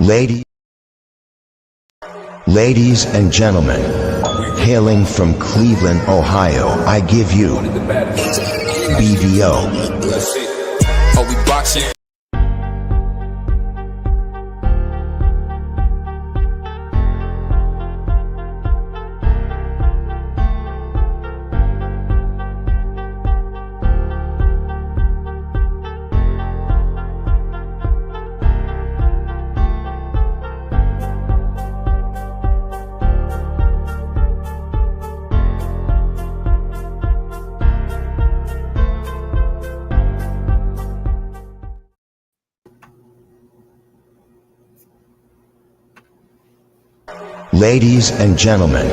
Ladies and gentlemen, hailing from Cleveland, Ohio, I give you BVO. Oh, we boxing. Ladies and gentlemen,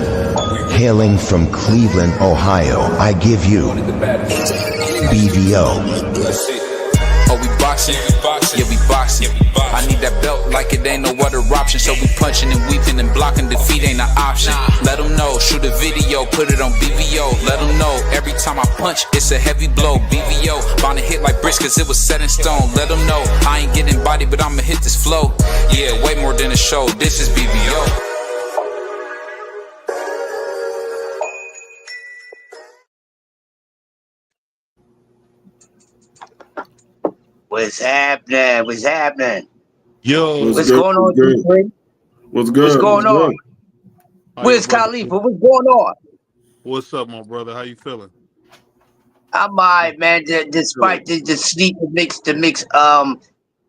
hailing from Cleveland, Ohio, I give you BVO. Oh, we boxing. Yeah, we boxing. I need that belt like it ain't no other option. So we punching and weeping and blocking. Defeat ain't an option. Let them know. Shoot a video. Put it on BVO. Let them know. Every time I punch, it's a heavy blow. BVO. Bound to hit like bricks cause it was set in stone. Let them know. I ain't getting body, but I'ma hit this flow. Yeah, way more than a show. This is BVO. What's happening? What's happening? Yo, what's going on? What's good? What's going on? Where's Khalifa? What's going on? What's up, my brother? How you feeling? I'm alright, man. Despite the sleep, the mix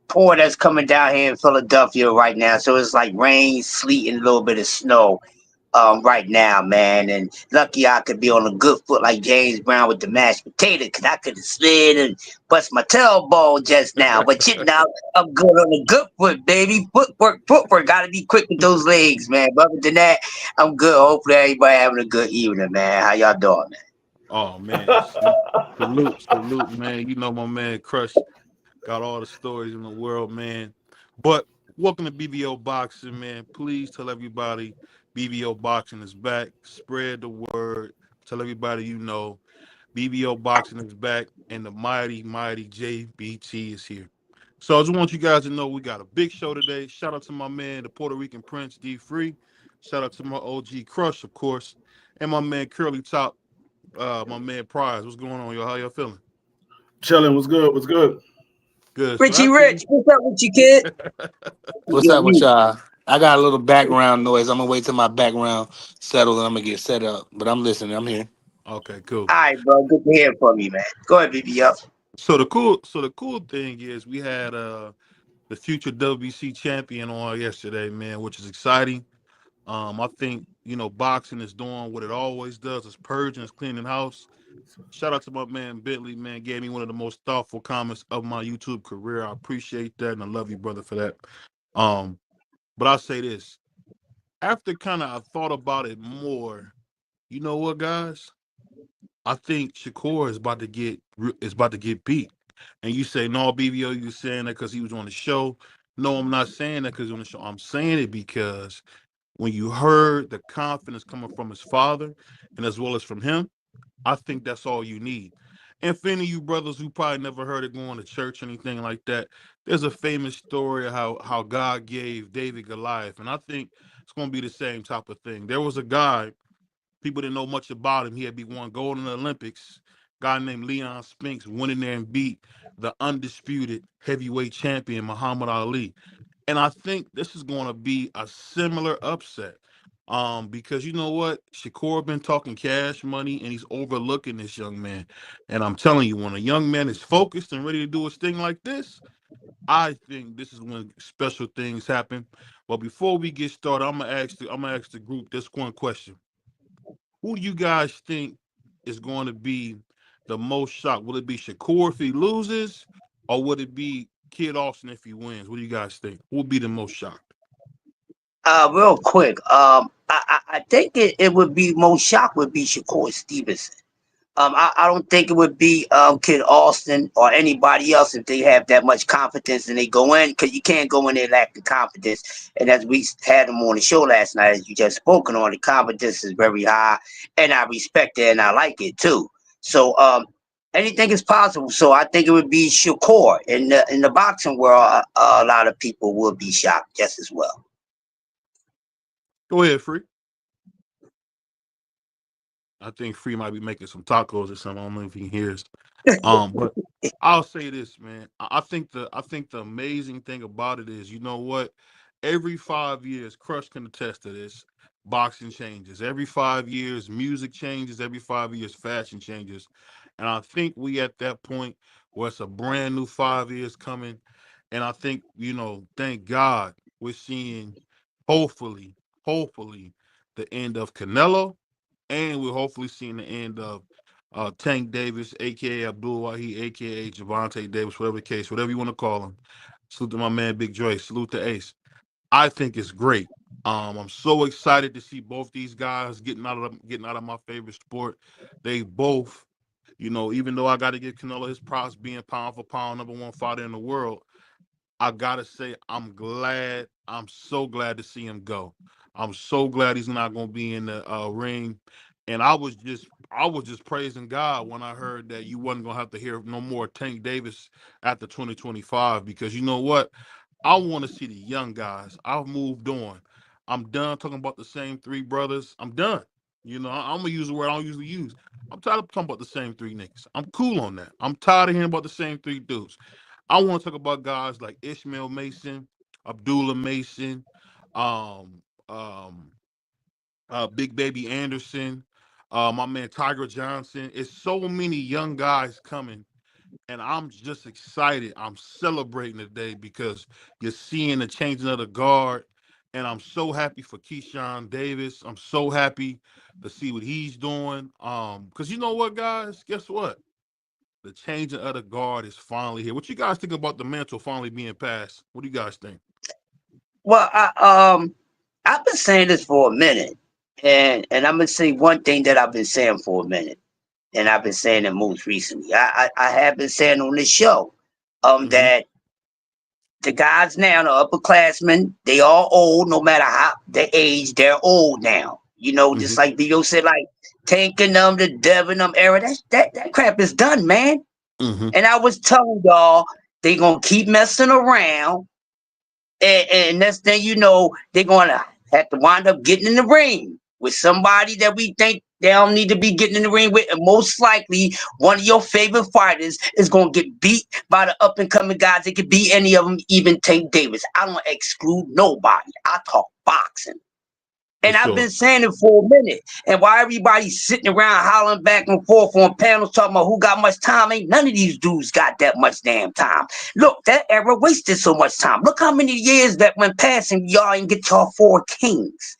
pour that's coming down here in Philadelphia right now. So it's like rain, sleet, and a little bit of snow right now, man. And lucky I could be on a good foot like James Brown with the mashed potato, because I could have slid and bust my tailbone just now. But you know, I'm good on the good foot, baby. Footwork. Gotta be quick with those legs, man. But other than that, I'm good. Hopefully everybody having a good evening, man. How y'all doing, man? Oh man, salute, man. You know my man Crush got all the stories in the world, man. But welcome to BVO Boxing, man. Please tell everybody BVO Boxing is back. Spread the word. Tell everybody you know BVO Boxing is back, and the mighty JBT is here. So I just want you guys to know we got a big show today. Shout out to my man, the Puerto Rican Prince D Free. Shout out to my OG Crush, of course, and my man Curly Top. My man Prize, what's going on, y'all? How y'all feeling? Chilling. What's good? What's good? Good. Richie Rich, what's up with you, kid? What's up with y'all? I got a little background noise. I'm gonna wait till my background settles and I'm gonna get set up. But I'm listening. I'm here. Okay, cool. All right, bro. Good to hear from you, man. Go ahead, BBO. So the cool thing is we had the future WBC champion on yesterday, man, which is exciting. I think boxing is doing what it always does. It's purging, it's cleaning house. Shout out to my man Bentley, man, gave me one of the most thoughtful comments of my YouTube career. I appreciate that, and I love you, brother, for that. But I'll say this. After I thought about it more, you know what, guys? I think Shakur is about to get beat. And you say, no, BVO, you're saying that because he was on the show. No, I'm not saying that because he's on the show. I'm saying it because when you heard the confidence coming from his father and as well as from him, I think that's all you need. And for any of you brothers who probably never heard it going to church or anything like that, there's a famous story of how God gave David Goliath. And I think it's going to be the same type of thing. There was a guy, people didn't know much about him. He had won gold in the Olympics. A guy named Leon Spinks went in there and beat the undisputed heavyweight champion, Muhammad Ali. And I think this is going to be a similar upset. Because you know what? Shakur been talking cash money and he's overlooking this young man. And I'm telling you, when a young man is focused and ready to do his thing like this, I think this is when special things happen. But before we get started, I'm gonna ask the group this one question. Who do you guys think is going to be the most shocked? Will it be Shakur if he loses, or would it be Kid Austin if he wins? What do you guys think? Who would be the most shocked? Real quick, I think it would be most shocked would be Shakur Stevenson. I don't think it would be Kid Austin or anybody else if they have that much confidence and they go in, because you can't go in there lacking confidence. And as we had them on the show last night, as you just spoken on, the confidence is very high, and I respect it and I like it too. So Anything is possible. So I think it would be Shakur in the boxing world. A lot of people will be shocked just as well. Go ahead, Free. I think Free might be making some tacos or something. I don't know if he hears. But I'll say this, man. I think the amazing thing about it is, you know what? Every 5 years, Crush can attest to this. Boxing changes. Every 5 years, music changes. Every 5 years, fashion changes. And I think we at that point where it's a brand new 5 years coming. And I think, thank God we're seeing hopefully, hopefully, the end of Canelo, and we're hopefully seeing the end of Tank Davis, aka Abdul Wahid, aka Javante Davis, whatever the case, whatever you want to call him. Salute to my man Big Dre. Salute to Ace. I think it's great. I'm so excited to see both these guys getting out of my favorite sport. They both, even though I got to give Canelo his props being pound for pound #1 fighter in the world, I gotta say, I'm glad. I'm so glad to see him go. I'm so glad he's not gonna be in the ring. And I was just praising God when I heard that you wasn't gonna have to hear no more Tank Davis after 2025, because you know what? I want to see the young guys. I've moved on. I'm done talking about the same three brothers. I'm done. I'm gonna use a word I don't usually use. I'm tired of talking about the same three niggas. I'm cool on that. I'm tired of hearing about the same three dudes. I want to talk about guys like Ishmael Mason, Abdullah Mason, um, um, Big Baby Anderson, my man Tiger Johnson. It's so many young guys coming, and I'm just excited. I'm celebrating today because you're seeing the changing of the guard, and I'm so happy for Keyshawn Davis. I'm so happy to see what he's doing. Because you know what, guys? Guess what? The changing of the guard is finally here. What you guys think about the mantle finally being passed? What do you guys think? Well, I've been saying this for a minute, and I'm gonna say one thing that I've been saying for a minute, and I've been saying it most recently. I have been saying on this show, Hmm. that the guys now, the upperclassmen, they all old, no matter how their age, they're old now. Just Hmm. like Vito said, like tanking them, the Devin them era. That crap is done, man. Hmm. And I was telling y'all they gonna keep messing around, and next thing you know, they're gonna have to wind up getting in the ring with somebody that we think they don't need to be getting in the ring with, and most likely one of your favorite fighters is gonna get beat by the up and coming guys. It could be any of them, even Tank Davis. I don't exclude nobody. I talk boxing. For And I've sure. been saying it for a minute. And while everybody's sitting around hollering back and forth on panels talking about who got much time, ain't none of these dudes got that much damn time. Look, that era wasted so much time. Look how many years that went past and y'all ain't get y'all four kings.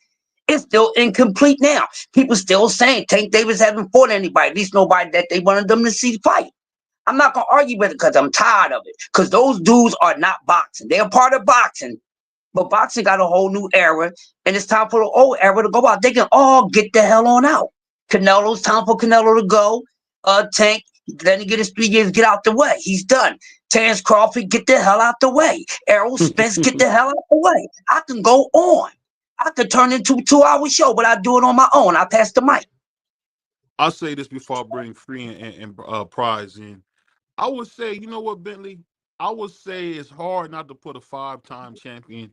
It's still incomplete now. People still saying Tank Davis hasn't fought anybody, at least nobody that they wanted them to see fight. I'm not gonna argue with it because I'm tired of it. Because those dudes are not boxing. They're part of boxing, but boxing got a whole new era, and it's time for the old era to go out. They can all get the hell on out. Canelo's time for Canelo to go. Tank, let him get his 3 years, get out the way. He's done. Terrence Crawford, get the hell out the way. Errol Spence, get the hell out the way. I can go on. I could turn into a 2 hour show, but I do it on my own. I pass the mic. I'll say this before I bring Free and Prize in. I would say, you know what, Bentley? I would say it's hard not to put a five-time champion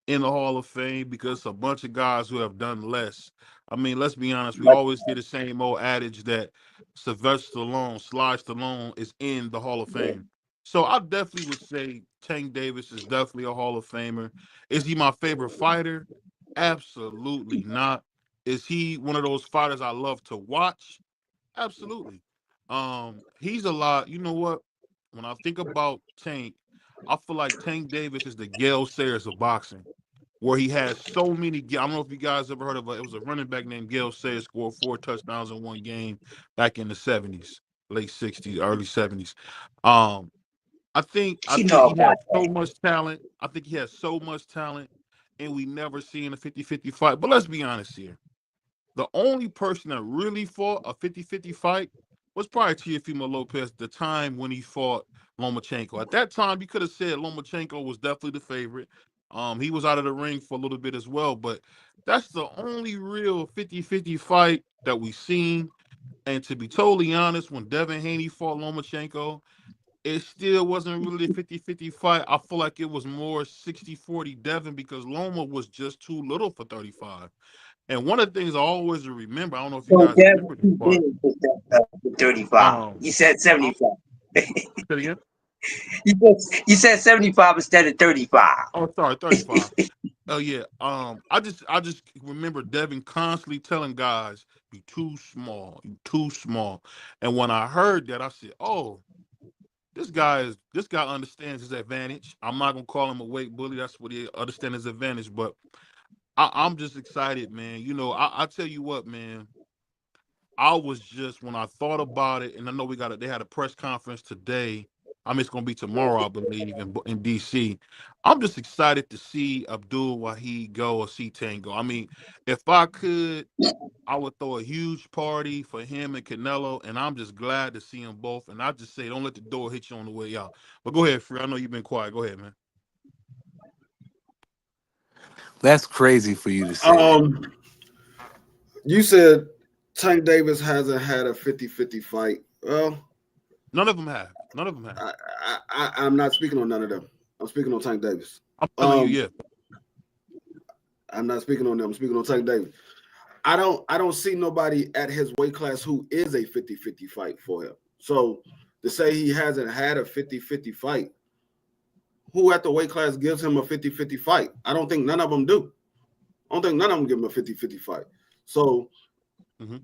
in the Hall of Fame because a bunch of guys who have done less. I mean, let's be honest. We always hear the same old adage that Sylvester Stallone, Sly Stallone, is in the Hall of Fame. So I definitely would say Tank Davis is definitely a Hall of Famer. Is he my favorite fighter? Absolutely not. Is he one of those fighters I love to watch? Absolutely. He's a lot. You know what? When I think about Tank, I feel like Tank Davis is the Gale Sayers of boxing, where he has so many. I don't know if you guys ever heard of it. Was a running back named Gale Sayers, scored 4 touchdowns in one game back in the '70s, late '60s, early '70s. Um, I think he has so much talent. I think he has so much talent, and we never seen a 50-50 fight. But let's be honest here. The only person that really fought a 50-50 fight was probably Teofimo Lopez, the time when he fought Lomachenko. At that time, you could have said Lomachenko was definitely the favorite. He was out of the ring for a little bit as well, but that's the only real 50-50 fight that we've seen. And to be totally honest, when Devin Haney fought Lomachenko, it still wasn't really a 50-50 fight. I feel like it was more 60-40 Devin because Loma was just too little for 35. And one of the things I always remember, I don't know if you So guys Devin, remember this you part. did 35. You said I, 75. say it again. You said 75 instead of 35. Oh, sorry, 35. Oh yeah. I just remember Devin constantly telling guys, "You too small, you too small." And when I heard that, I said, "Oh, this guy understands his advantage." I'm not gonna call him a weight bully. That's what he understands his advantage. But I'm just excited, man. I tell you what, man. I was just when I thought about it, and I know they had a press conference today. I mean, it's gonna be tomorrow, I believe, in DC. I'm just excited to see Abdul Wahid go or see Tango. I mean, if I could, I would throw a huge party for him and Canelo, and I'm just glad to see them both. And I just say, don't let the door hit you on the way out. But go ahead, Free. I know you've been quiet. Go ahead, man. That's crazy for you to say. Um, you said Tank Davis hasn't had a 50-50 fight. Well, None of them have. None of them have. I'm not speaking on none of them. I'm speaking on Tank Davis. I'm telling you, yeah. I'm not speaking on them. I'm speaking on Tank Davis. I don't see nobody at his weight class who is a 50-50 fight for him. So to say he hasn't had a 50-50 fight, who at the weight class gives him a 50-50 fight? I don't think none of them do. I don't think none of them give him a 50-50 fight. So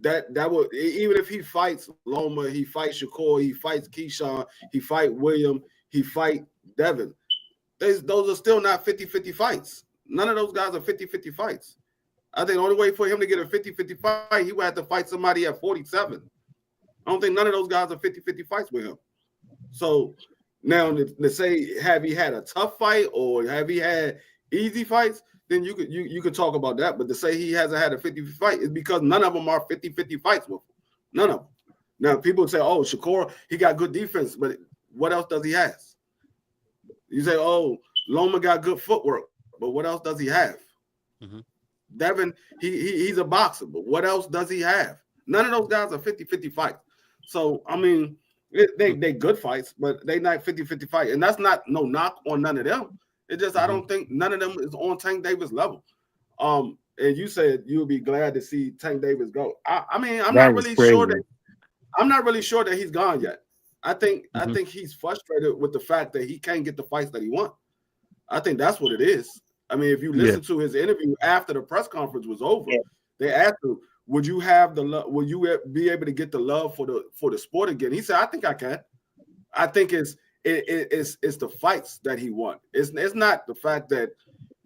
that would, even if he fights Loma, he fights Shakur, he fights Keyshawn, he fight William, he fight Devin. Those are still not 50-50 fights. None of those guys are 50-50 fights. I think the only way for him to get a 50-50 fight, he would have to fight somebody at 47. I don't think none of those guys are 50-50 fights with him. So now to say, have he had a tough fight or have he had easy fights, then you could talk about that. But to say he hasn't had a 50-50 fight is because none of them are 50-50 fights with him. None of them. Now, people say, oh, Shakur, he got good defense, but what else does he have? You say, oh, Loma got good footwork, but what else does he have? Devin, he's a boxer, but what else does he have? None of those guys are 50-50 fights. So, I mean, they good fights, but they not 50-50 fight. And that's not no knock on none of them. It's just I don't think none of them is on Tank Davis level. And you said you would be glad to see Tank Davis go. I mean, I'm not really sure that he's gone yet. I think he's frustrated with the fact that he can't get the fights that he wants. I think that's what it is. I mean, if you listen to his interview after the press conference was over, they asked him, "Would you have the love? Will you be able to get the love for the sport again?" He said, "I think I can. I think it's the fights that he won. It's not the fact that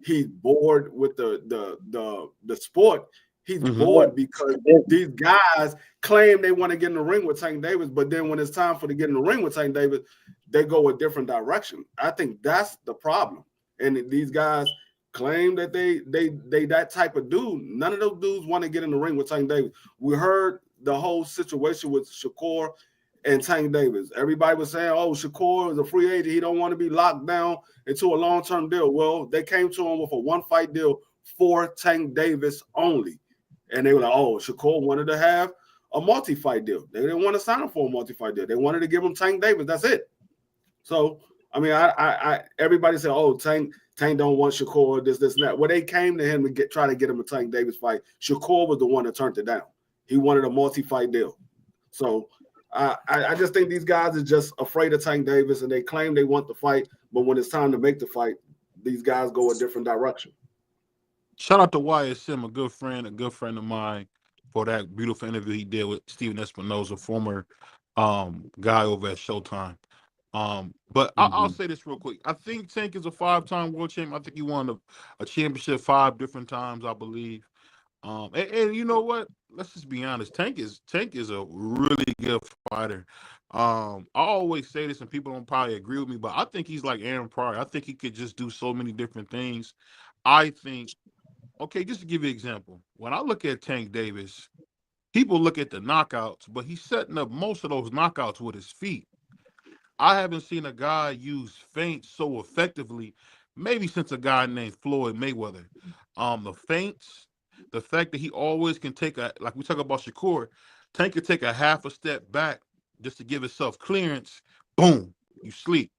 he's bored with the sport. He's bored because these guys claim they want to get in the ring with Tank Davis, but then when it's time for to get in the ring with Tank Davis, they go a different direction. I think that's the problem. And these guys claim that they that type of dude. None of those dudes want to get in the ring with Tank Davis. We heard the whole situation with Shakur and Tank Davis. Everybody was saying, oh, Shakur is a free agent. He don't want to be locked down into a long-term deal. Well, they came to him with a one-fight deal for Tank Davis only. And they were like, oh, Shakur wanted to have a multi-fight deal. They didn't want to sign him for a multi-fight deal. They wanted to give him Tank Davis. That's it. So, I mean, I everybody said, oh, Tank don't want Shakur, this, and that. Well, they came to him to try to get him a Tank Davis fight. Shakur was the one that turned it down. He wanted a multi-fight deal. So I just think these guys are just afraid of Tank Davis, and they claim they want the fight, but when it's time to make the fight, these guys go a different direction. Shout out to Wyatt Sim, a good friend of mine, for that beautiful interview he did with Steven Espinoza, former guy over at Showtime. But I'll say this real quick. I think Tank is a 5-time world champion. I think he won a championship 5 different times, I believe. And you know what? Let's just be honest. Tank is a really good fighter. I always say this, and people don't probably agree with me, but I think he's like Aaron Pryor. I think he could just do so many different things. I think, okay, just to give you an example, when I look at Tank Davis, people look at the knockouts, but he's setting up most of those knockouts with his feet. I haven't seen a guy use feints so effectively, maybe since a guy named Floyd Mayweather. The feints, the fact that he always can take like we talk about Shakur, Tank could take a half a step back just to give himself clearance. Boom, you sleep.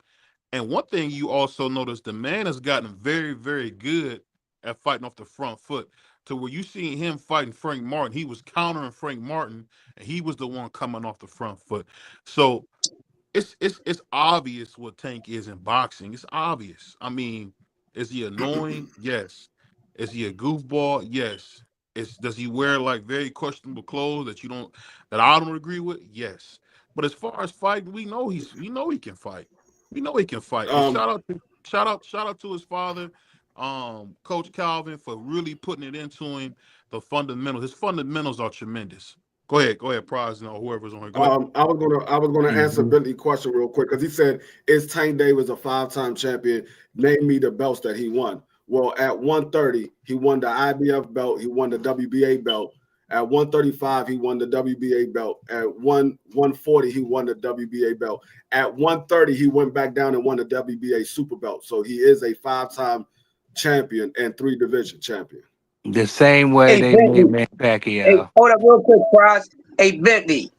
And one thing you also notice, the man has gotten very, very good at fighting off the front foot. To where you seen him fighting Frank Martin, he was countering Frank Martin, and he was the one coming off the front foot. So it's obvious what Tank is in boxing. It's obvious. I mean, is he annoying? Yes. Is he a goofball? Yes. Does he wear like very questionable clothes that I don't agree with? Yes. But as far as fighting, we know he can fight. We know he can fight. And Um, shout out to his father, Coach Calvin, for really putting it into him. The fundamentals. His fundamentals are tremendous. Go ahead, Prize, or whoever's on here. Go ahead. I was gonna answer Mhm. Bentley's question real quick because he said, "Is Tank Davis a 5-time champion? Name me the belts that he won." Well, at 130, he won the IBF belt. He won the WBA belt. At 135, he won the WBA belt. At 140, he won the WBA belt. At 130, he went back down and won the WBA super belt. So he is a 5-time champion and 3 division champion. The same way Hey they made Bentley, Man hey, Pacquiao. hold up real quick, Price. Hey Bentley,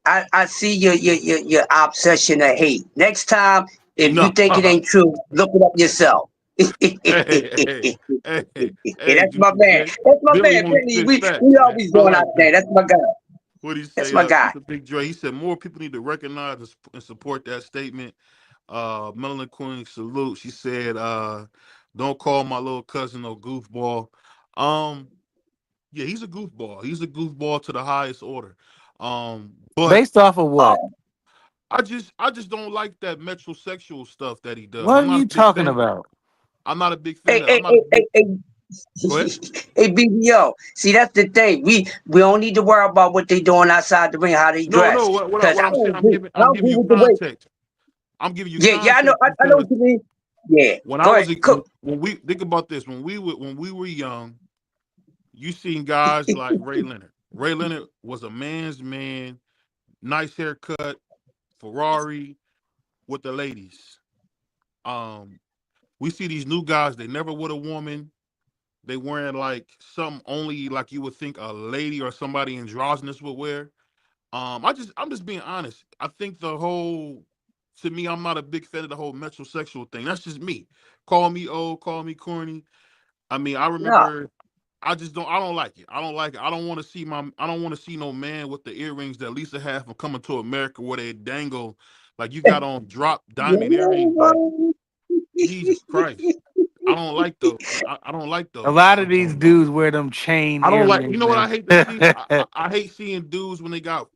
I see your obsession of hate. Next time, if you No. think it ain't true, look it up yourself. Hey, hey, Yeah, hey, that's my Juicy man. J. That's my Billy man, want to Bentley. spit We facts, man. always I going out like there. that. That's my guy. What he That's say? my guy. The Big Dre. He said more people need to recognize and support that statement. Melanie Queen salute. She said, "Don't call my little cousin no goofball." Um, yeah, he's a goofball. He's a goofball to the highest order. But Based off of what? Oh, I just don't like that metrosexual stuff that he does. What I'm are not a you big talking fan. about? I'm not a big fan hey, of that. I'm hey, not a hey, big. hey, hey. Go ahead. Hey, BBO. See, that's the thing. We don't need to worry about what they doing outside the ring, how they No, no. dress. Cause What I I'm saying, don't agree. I I'm don't giving agree you with the way. context. I'm giving you Yeah, yeah. I know. context I know because what you mean. Yeah. when I Go was ahead. Cook. when we think about this, when we were young, you seen guys like Ray Leonard. Ray Leonard was a man's man, nice haircut, Ferrari with the ladies. Um, we see these new guys. They never with a woman. They wearing like some only like you would think a lady or somebody androgynous would wear. I'm just being honest. I think to me, I'm not a big fan of the whole metrosexual thing. That's just me. Call me old, call me corny. I mean, I No. remember I don't like it. I don't like it. I don't want to see no man with the earrings that Lisa had from Coming to America where they dangle like you got on drop diamond earrings. Like Jesus Christ. I don't like those. I don't like A those. lot of these dudes wear them chain I don't like. You earrings, know what I man. hate to see? I hate seeing dudes when they got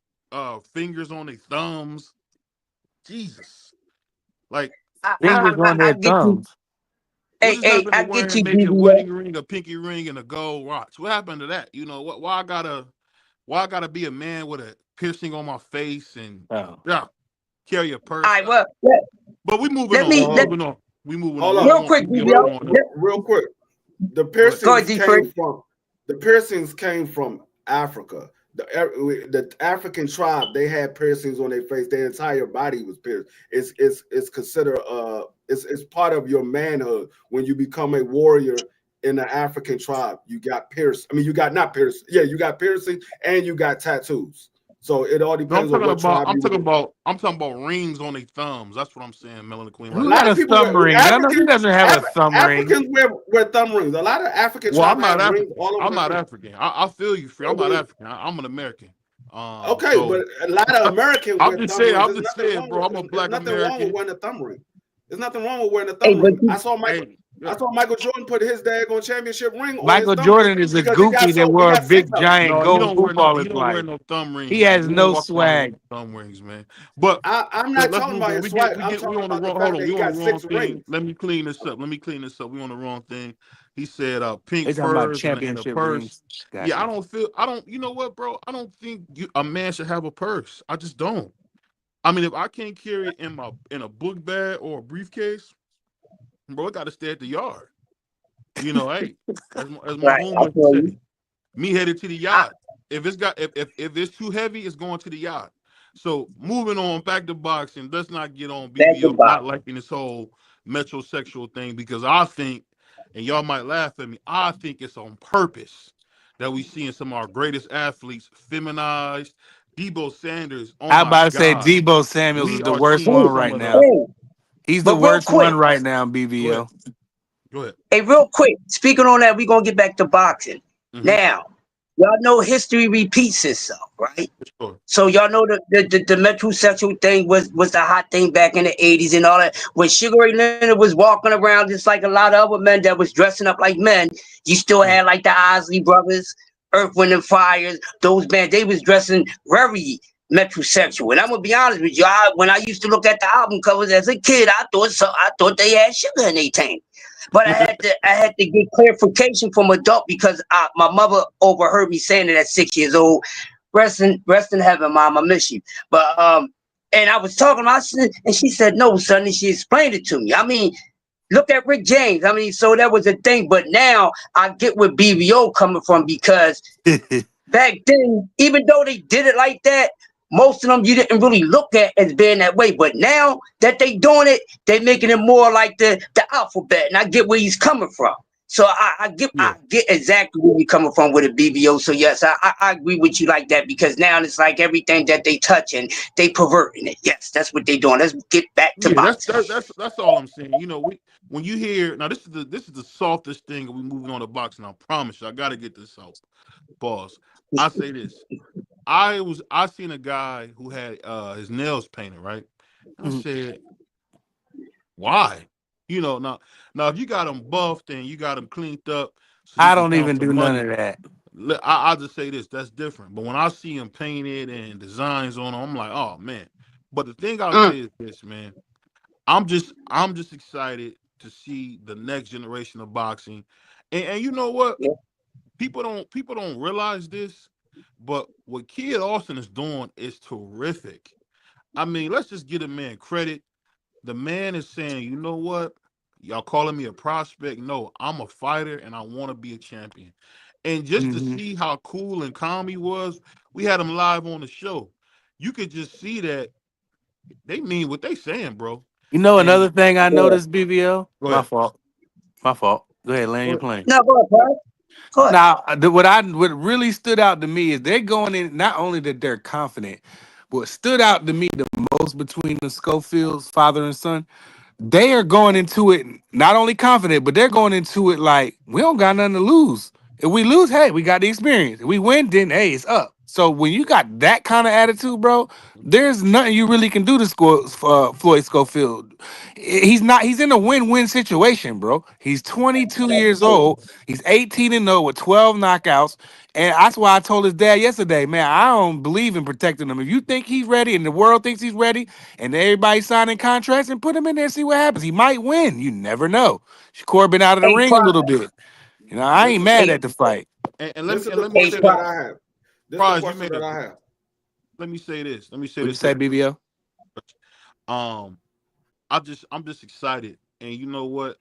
fingers on their thumbs. Jesus, like what Fingers happened on to their I get you. thumbs. what Hey, just hey, happened to I get wearing you, making a BBO. wedding ring, a pinky ring, and a gold watch? What happened to that? You know what? Why I gotta be a man with a piercing on my face and Oh. yeah, carry a All purse? right, well, let, But we moving let on. me We let moving on. We moving on. Hold We up, don't real want quick, BBL BBO. going. real quick. The Go ahead. Go ahead, piercings D came Free. from the piercings came from Africa. The African tribe, they had piercings on their face. Their entire body was pierced. It's considered it's part of your manhood when you become a warrior in the African tribe. You got pierced. I mean, you got not pierced. Yeah, you got piercing and you got tattoos. So it all No, depends on what tribe you in. I'm talking about rings on their thumbs. That's what I'm saying, Melanie Queen. A Who Like lot got of a people wear thumb ring? I know he doesn't have a thumb ring. Africans wear thumb rings. A lot of African well, tribes I'm not have rings African. all over I'm their not finger. African. I feel you, free. I'm not African. I'm an American. Okay, So but a lot of Americans wear thumb rings. I'm just saying, bro. I'm a There's black nothing wrong with American. wearing a thumb ring. There's nothing wrong with wearing a Hey, thumb but ring. you, Hey, I yeah. saw Michael Jordan put his daggone championship ring on his Michael thumb ring Jordan is a because he got goofy that so he wore a got sick big of it. giant No, gold hoop all he his don't wear life. no thumb He rings, man. has He don't no walk around here with swag. no thumb rings, man. But I'm not let's talking move about on. his swag. I'm We talking on the about the wrong. Hold fact on. that We he on the got wrong 6 rings. thing. Let me clean this up. We on the wrong thing. He said pink They talking about furs and a championship purse. rings. Yeah, Gotcha. I don't. You know what, bro? I don't think a man should have a purse. I just don't. I mean, if I can't carry it in a book bag or a briefcase, bro, I got to stay at the yard. You know, hey, as my right, I homeboy feel you. say, me headed to the I, yacht. If it's too heavy, it's going to the yacht. So moving on back to boxing, let's not get on that's BBO about. not liking this whole metrosexual thing because I think, and y'all might laugh at me, I think it's on purpose that we seeing some of our greatest athletes feminized. Debo Sanders. Oh I my about to say God, Debo Samuels we is the are worst seeing one some right of the. now. Hey, He's the but real worst quick, one right now, Go ahead. BBO. Go ahead. hey, real quick. Speaking on that, we're gonna get back to boxing. Mm-hmm. Now, y'all know history repeats itself, right? Sure. So y'all know the metrosexual thing was the hot thing back in the 80s and all that. When Sugar Ray Leonard was walking around just like a lot of other men that was dressing up like men, you still Mm. had like the Osley Brothers, Earth, Wind and Fires, those bands, they was dressing very metrosexual. And I'm gonna be honest with you, when I used to look at the album covers as a kid, I thought they had sugar in their tank. But I had to get clarification from adult because my mother overheard me saying it at 6 years old. Rest in heaven, mom. I miss you. But and I was talking to my sister, and she said, "No, son." And she explained it to me. I mean, look at Rick James. I mean, so that was a thing. But now I get where BBO coming from because back then, even though they did it like that, most of them you didn't really look at as being that way. But now that they doing it, they making it more like the alphabet, and I get where he's coming from. So Yeah. I get exactly where you're coming from with a BBO. So yes, I agree with you like that because now it's like everything that they touching, they perverting it. Yes, that's what they doing. Let's get back to Yeah, boxing. that's all I'm saying. You know, when you hear now, this is the softest thing, and we moving on to boxing. I promise you, I got to get this out. Pause. I say this. I seen a guy who had his nails painted, right? I said, why? You know, now if you got them buffed and you got them cleaned up, so you I can don't count even some do none money. of that. I'll just say this, that's different. But when I see them painted and designs on them, I'm like, oh man. But the thing I'll Mm, say is this, man. I'm just excited to see the next generation of boxing. And you know what? yeah. People don't realize this, but what Kid Austin is doing is terrific. I mean, let's just give a man credit. The man is saying, you know what? Y'all calling me a prospect? No, I'm a fighter and I want to be a champion. And just to Hmm. see how cool and calm he was, we had him live on the show. You could just see that they mean what they saying, bro. You know And another thing I Yeah. noticed, BBO? go My ahead. fault. My fault. Go ahead, land Go your ahead. plane. No, go ahead, bro. Go ahead. Now, what really stood out to me is they're going in. Not only that they're confident, but what stood out to me the most between the Schofields, father and son, they are going into it not only confident, but they're going into it like we don't got nothing to lose. If we lose, hey, we got the experience. If we win, then hey, it's up. So when you got that kind of attitude, bro, there's nothing you really can do to score Floyd Schofield. He's not. He's in a win-win situation, bro. He's 22 That's years true. old. He's 18-0 with 12 knockouts, and that's why I told his dad yesterday, man, I don't believe in protecting him. If you think he's ready and the world thinks he's ready, and everybody signing contracts, and put him in there and see what happens. He might win. You never know. Shakur been out of the A ring a little pride. bit. You know, I This ain't is mad A at the fight. And let this me is and the let me a say question that this. pride. I have. This is the Prize, you question made that a I have. let me say this. Let me say What'd you this say, here. BBO? Um, I'm just excited. And you know what?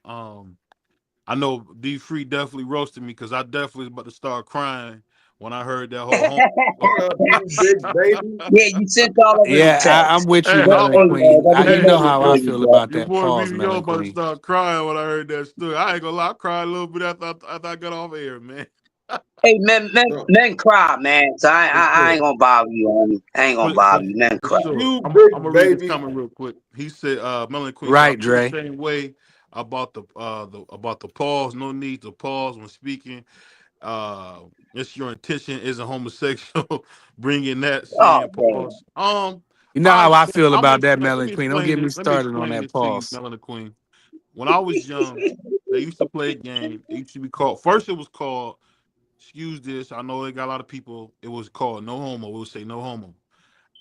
I know D Free definitely roasted me because I definitely was about to start crying when I heard that whole home. What up, you big baby? Yeah, you sent all of us a Yeah, I'm text. with you, Hey, But I Melon hey, was man, Queen. that was You hey, know another how I thing, feel bro. about your that. boy Pause, BBO Melon about to Queen. start crying when I heard that story. I ain't gonna lie, I cried a little bit after I got off air, man. Hey, men cry, man. So For I sure. ain't gonna bother you, homie. I ain't gonna For bother you. Men for cry. sure. You I'm gonna big read this baby. comment real quick. He said, Melanie Queen said, I Right, feel the Dre. same way about the pause. No need to pause when speaking. If your intention isn't homosexual, bringing that Oh, saying man. pause. You know how I I feel I'm gonna about that, explain. Let Melon me Queen. Don't explain get me this. Let me started on explain that this to you, pause. Melanie Queen. When I was young, they used to play a game. It used to be called. First, it was called. Excuse this. I know they got a lot of people. It was called no homo. We would say no homo,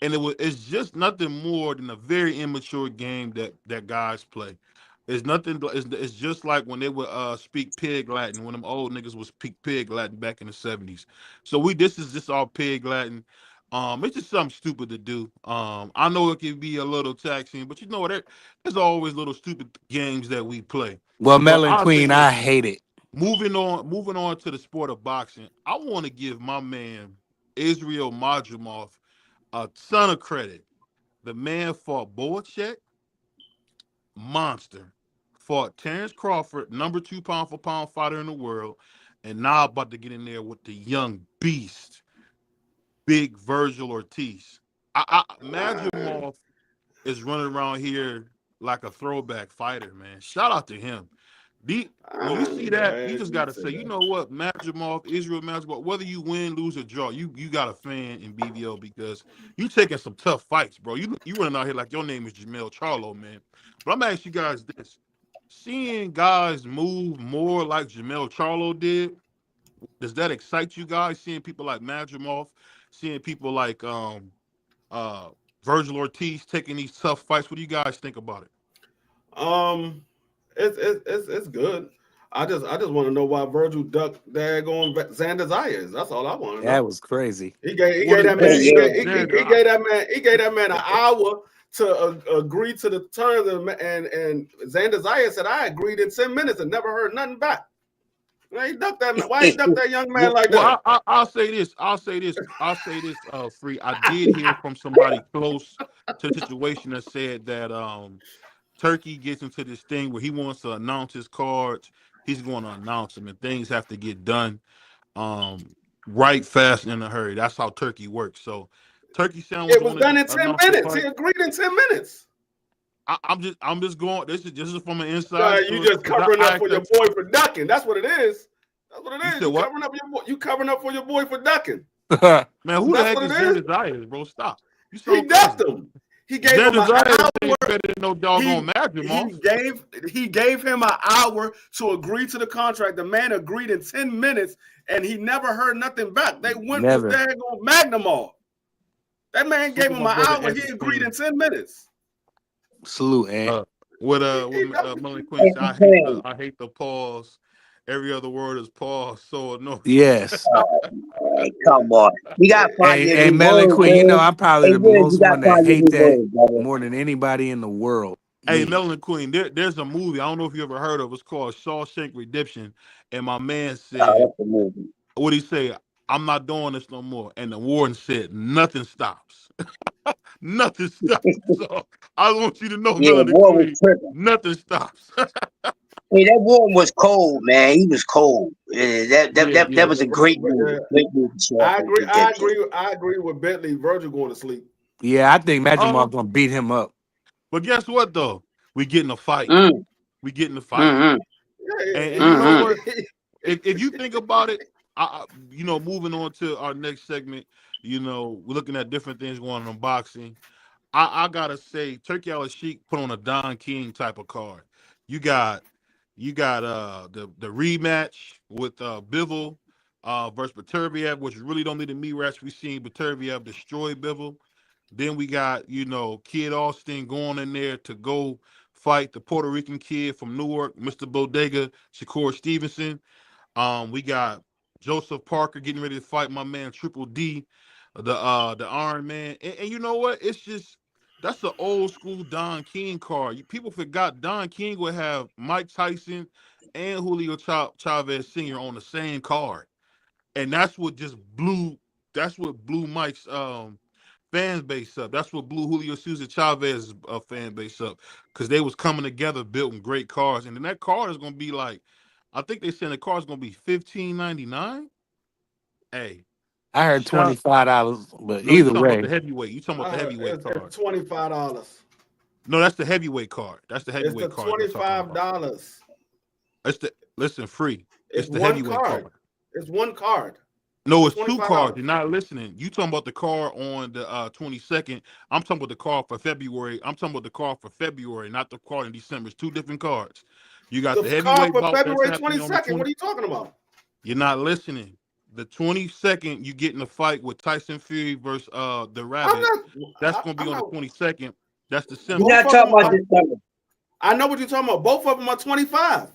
and it's just nothing more than a very immature game that guys play. It's nothing. It's just like when they would speak pig Latin when them old niggas would speak pig Latin back in the '70s. So this is just all pig Latin. It's just something stupid to do. I know it can be a little taxing, but you know what? There's always little stupid games that we play. Well, But Melon I'll say Queen, this. I hate it. Moving on to the sport of boxing. I want to give my man Israel Madrimov a ton of credit. The man fought Boacek, monster. Fought Terrence Crawford, number 2 pound for pound fighter in the world, and now about to get in there with the young beast, big Virgil Ortiz. Madrimov is running around here like a throwback fighter, man. Shout out to him. When you see that, you just gotta say, you know what, Madrimov, Israel Madrimov, whether you win, lose, or draw, you got a fan in BVO because you taking some tough fights, bro. You running out here like your name is Jamel Charlo, man. But I'm gonna ask you guys this: seeing guys move more like Jamel Charlo did, does that excite you guys? Seeing people like Madrimov, seeing people like uh Virgil Ortiz taking these tough fights. What do you guys think about it? It's good. I just want to know why Virgil ducked daggone Xander Zayas. That's all I want to know. That was crazy. He gave that man an hour to agree to the terms, and Xander Zayas said, "I agreed in 10 minutes and never heard nothing back." Why he ducked that young man like that? I'll say this. Free. I did hear from somebody close to the situation that said that Turkey gets into this thing where he wants to announce his cards. He's going to announce them, and things have to get done right fast and in a hurry. That's how Turkey works. So Turkey sound it was done in 10 minutes. He agreed in 10 minutes. I'm just going. This is from an inside. You just covering up for your boy for ducking. That's what it is. That's what it is. You covering up for your boy for ducking. Man, who the heck is Xander Zayas, bro? Stop. He ducked him. He gave him an hour. He gave him an hour to agree to the contract. The man agreed in 10 minutes, and he never heard nothing back. They went with daggone Magnum. That man gave him an hour. He agreed in 10 minutes. Salute, and with Melanie Queen, I hate the pause. Every other word is pause. So no. Yes. Come on, we got to find Hey, Melanie Queen, you know I'm probably the most one that hate that more than anybody in the world. Hey, Melanie Queen, there's a movie I don't know if you ever heard of. It's called Shawshank Redemption, and my man said, "What he say? I'm not doing this no more." And the warden said, "Nothing stops." Nothing stops. So I want you to know, Melanie Queen, nothing stops. Hey, that warden was cold, man. He was cold. That was a great movie. Great movie. I agree with Bentley. Virgil going to sleep. Yeah, I think Madrimov gonna beat him up. But guess what though? We getting a fight. We getting a fight. Mm-hmm. And you know what? If you think about it, moving on to our next segment, we're looking at different things going on in boxing. I gotta say, Turkey Al-Sheikh put on a Don King type of card. You got the rematch with Bivol versus Beterbiev, which really don't need a rematch. We seen Beterbiev destroy Bivol. Then we got Kid Austin going in there to go fight the Puerto Rican kid from Newark, Mr. Bodega, Shakur Stevenson. We got Joseph Parker getting ready to fight my man Triple D, the Iron Man. And you know what? It's just that's the old school Don King card. People forgot Don King would have Mike Tyson and Julio Chavez Sr. on the same card, and that's what blew Mike's fan base up. That's what blew Julio Cesar Chavez's fan base up because they was coming together, building great cards, and then that card is gonna be like, I think they said the card is gonna be $15.99. Hey. I heard $25, but either way, the heavyweight. You talking about the heavyweight card? It's $25. No, that's the heavyweight card. That's the heavyweight card. It's $25. Listen, free. It's the heavyweight card. It's one card. No, it's two cards. You're not listening. You talking about the card on the 22nd. I'm talking about the card for February. I'm talking about the card for February, not the card in December. It's two different cards. You got the heavyweight card for February 22nd. What are you talking about? You're not listening. The 22nd, you get in a fight with Tyson Fury versus the Rabbit. That's going to be on the 22nd. That's December. You're not talking about December. I know what you're talking about. Both of them are 25.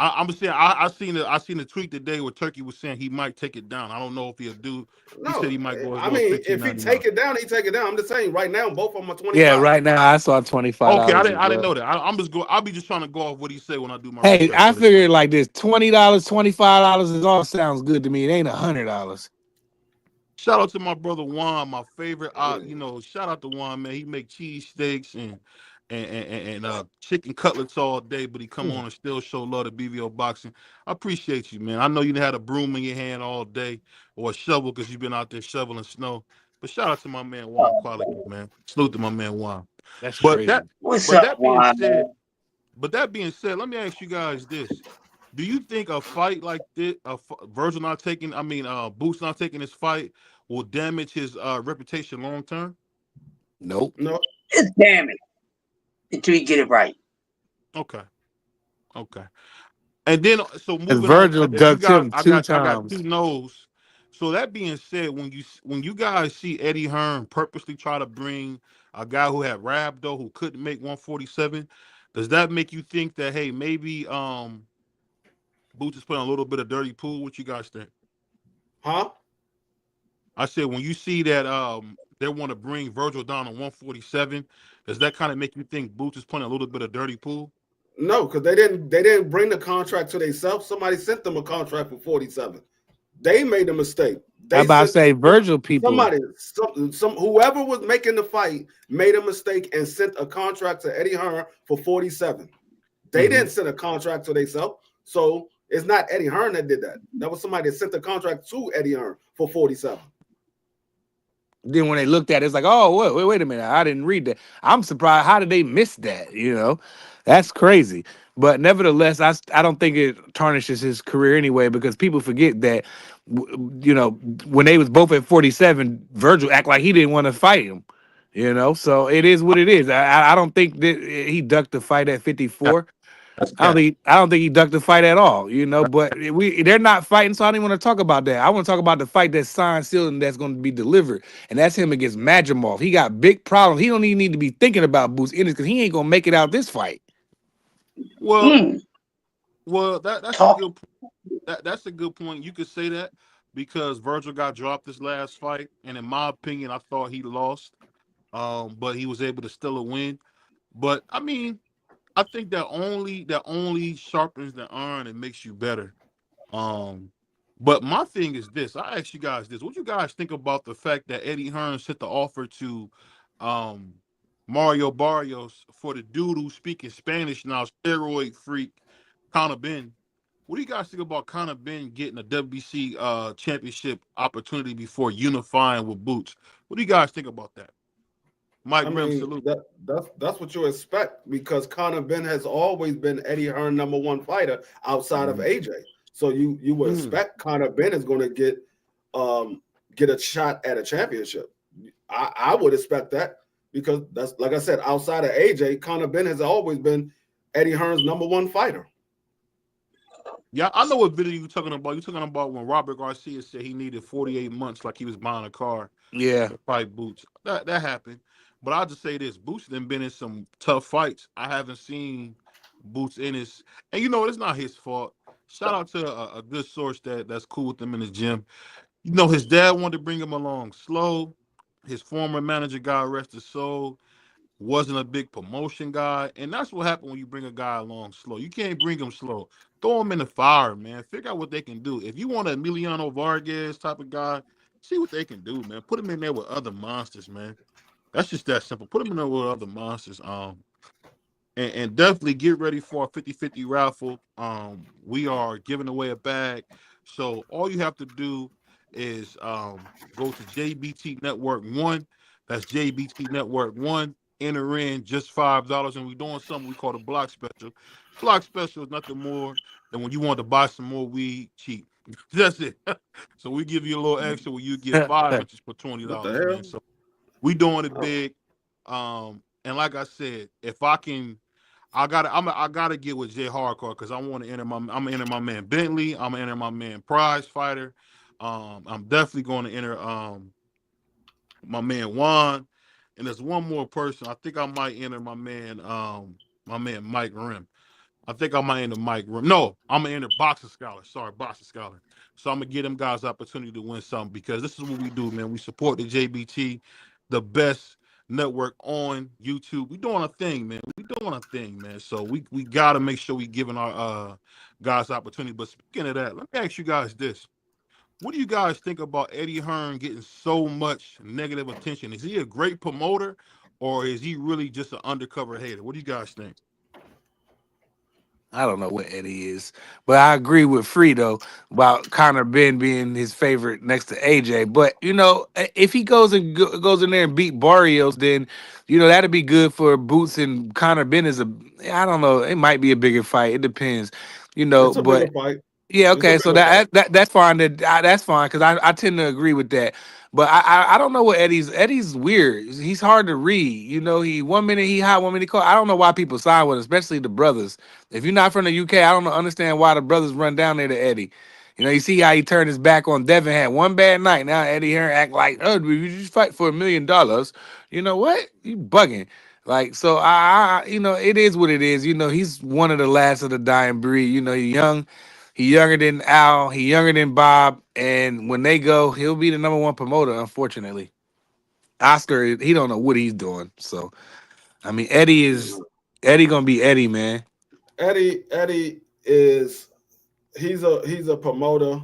I'm saying I seen a tweet today where Turkey was saying he might take it down. I don't know if he'll do. He said he might go. If he take it down, he take it down. I'm just saying right now, both of them are 25. Yeah, right now I saw $25. Okay, I didn't know that. I'll be just trying to go off what he said when I do my. Hey, I figured like this: $20, $25 is all sounds good to me. It ain't $100. Shout out to my brother Juan, my favorite. Shout out to Juan, man. He make cheese steaks and and chicken cutlets all day, but he come on and still show love to BVO boxing. I appreciate you, man. I know you had a broom in your hand all day or a shovel because you've been out there shoveling snow. But shout out to my man Juan Quality, man. Salute to my man Juan. That's But crazy. that, What's but up, that being Juan, said, man? let me ask you guys this: do you think a fight like this, Virgil not taking, Boots not taking this fight, will damage his reputation long term? Nope. No, It's damn it until you get it right. Okay, okay. And then, so Because moving on, Virgil if you ducked got, him I two got, I got two times. no's. So that being said, when you guys see Eddie Hearn purposely try to bring a guy who had rhabdo who couldn't make 147, does that make you think that, hey, maybe Boots is playing a little bit of dirty pool? What you guys think? huh? I said when you see that they want to bring Virgil down to 147, does that kind of make you think Boots is playing a little bit of dirty pool? No, because they didn't bring the contract to themselves. Somebody sent them a contract for 47. They made a mistake. I They about to sent say Virgil people. somebody, some whoever was making the fight made a mistake and sent a contract to Eddie Hearn for 47. They Mm-hmm. didn't send a contract to themselves. So it's not Eddie Hearn that did that. That was somebody that sent the contract to Eddie Hearn for 47. Then when they looked at it, it's like, oh, wait a minute. I didn't read that. I'm surprised. How did they miss that? That's crazy. But nevertheless, I don't think it tarnishes his career anyway because people forget that, when they was both at 47, Virgil act like he didn't want to fight him. So it is what it is. I don't think that he ducked the fight at 54. That's I don't cat. think I don't think he ducked the fight at all, But they're not fighting, so I don't even want to talk about that. I want to talk about the fight that's signed, sealed, and that's going to be delivered, and that's him against Madrimov. He got big problems. He don't even need to be thinking about Boots Ennis because he ain't gonna make it out this fight. Well, Mm, that's a talk. good that's a good point. You could say that because Virgil got dropped this last fight, and in my opinion, I thought he lost. But he was able to still a win. But I mean, I think that only sharpens the iron and makes you better. Um, but my thing is this: I ask you guys this: what you guys think about the fact that Eddie Hearn sent the offer to um, Mario Barrios for the dude who's speaking Spanish now, steroid freak, Conor Ben? What do you guys think about Conor Ben getting a WBC championship opportunity before unifying with Boots? What do you guys think about that? Mike I Rim, mean, salute. that's what you expect because Conor Ben has always been Eddie Hearn number one fighter outside of AJ. So you would Mm. expect Conor Ben is going to get a shot at a championship. I would expect that because that's like I said, outside of AJ, Conor Ben has always been Eddie Hearn's number one fighter. Yeah, I know what video you're talking about. You're talking about when Robert Garcia said he needed 48 months, like he was buying a car Yeah, to fight Boots. That happened. But I'll just say this: Boots done been in some tough fights. I haven't seen Boots in his, and it's not his fault. Shout out to a good source that's cool with him in the gym. His dad wanted to bring him along slow. His former manager, God rest his soul, wasn't a big promotion guy, and that's what happened when you bring a guy along slow. You can't bring him slow. Throw him in the fire, man. Figure out what they can do. If you want a Emiliano Vargas type of guy, see what they can do, man. Put him in there with other monsters, man. That's just that simple. Put him in there with other monsters. And definitely get ready for a 50-50 raffle. We are giving away a bag. So all you have to do is go to JBT Network One. That's JBT Network One. Enter in just $5, and we're doing something we call the block special. Block special is nothing more than when you want to buy some more weed cheap. That's it. So we give you a little extra where you get 5 inches for What the $20, man. hell? So we doing it big. And like I said, if I can, I gotta get with Jay Hardcore because I'm gonna enter my man Bentley. I'm gonna enter my man Prize Fighter. I'm definitely going to enter my man Juan, and there's one more person. I think I might enter my man Mike Rim. I think I might enter Mike Rim. No, I'm gonna enter Boxing Scholar. Sorry, Boxing Scholar. So I'm gonna give them guys opportunity to win something because this is what we do, man. We support the JBT, the best network on YouTube. We doing a thing, man. We doing a thing, man. So we gotta make sure we giving our guys opportunity. But speaking of that, let me ask you guys this. What do you guys think about Eddie Hearn getting so much negative attention? Is he a great promoter, or is he really just an undercover hater? What do you guys think? I don't know what Eddie is, but I agree with Fredo about Conor Ben being his favorite next to AJ. But if he goes in there and beat Barrios, then that'd be good for Boots, and Conor Ben is I don't know, it might be a bigger fight. It depends, It's a bigger but fight. yeah, It's a okay, so bigger fight. that's fine. That's fine because I tend to agree with that. But I don't know what Eddie's weird. He's hard to read. He 1 minute he hot, 1 minute he cold. I don't know why people side with him, especially the brothers. If you're not from the UK, I don't understand why the brothers run down there to Eddie. You see how he turned his back on Devin, had one bad night. Now Eddie Hearn act like, oh, you just fight for $1 million. You know what? You bugging. Like, so it is what it is. He's one of the last of the dying breed. He's young. He younger than Al. He younger than Bob. And when they go, he'll be the #1 promoter. Unfortunately, Oscar, he don't know what he's doing. So, I mean, Eddie gonna be Eddie, man. Eddie is he's a promoter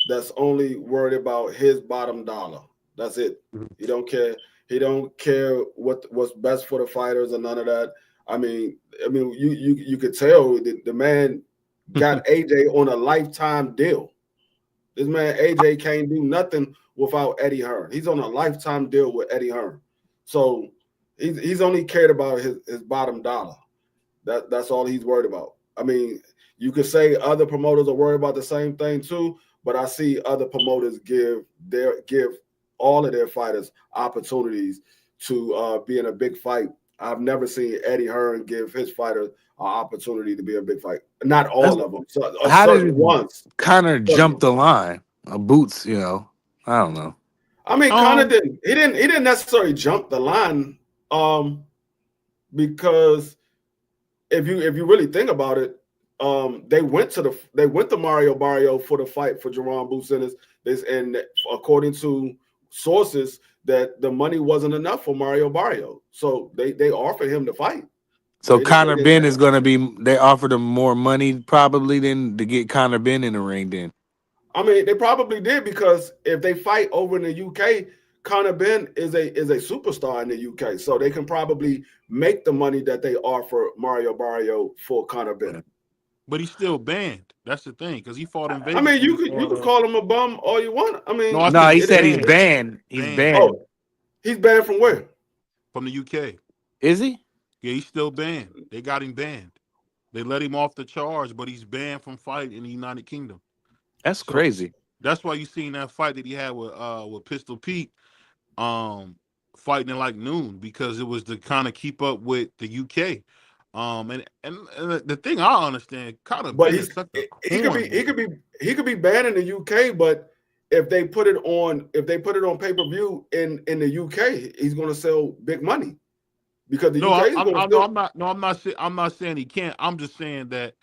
that's only worried about his bottom dollar. That's it. He don't care. He don't care what's best for the fighters or none of that. I mean, you could tell the man got AJ on a lifetime deal. This man AJ can't do nothing without Eddie Hearn. He's on a lifetime deal with Eddie Hearn. So he's only cared about his bottom dollar. That's all he's worried about. I mean, you could say other promoters are worried about the same thing too, but I see other promoters give all of their fighters opportunities to be in a big fight. I've never seen Eddie Hearn give his fighters an opportunity to be a big fight. Not all of them. So How certain did ones. Connor jump the line? Boots, I don't know. I mean, Connor didn't. He didn't necessarily jump the line, because if you really think about it, they went to Mario Barrio for the fight for Jerome Boots and according to sources that the money wasn't enough for Mario Barrio, so they offered him to fight. So Conor Ben is going to be. They offered him more money probably than to get Conor Ben in the ring. Then I mean, they probably did, because if they fight over in the UK, Conor Ben is a superstar in the UK, so they can probably make the money that they offer Mario Barrio for Conor Ben. But he's still banned. That's the thing, because he fought in Vegas. I mean, you could call him a bum all you want. I mean, no, he said he's banned. He's banned. Oh, he's banned from where? From the UK. Is he? Yeah, he's still banned. They got him banned. They let him off the charge, but he's banned from fight in the United Kingdom. That's crazy. That's why you seen that fight that he had with Pistol Pete, fighting at like noon, because it was to kind of keep up with the UK. And the thing I understand, kind of, but he could be banned in the UK, but if they put it on pay-per-view in the UK, he's going to sell big money, because the UK is going to still. I'm not saying he can't. I'm just saying that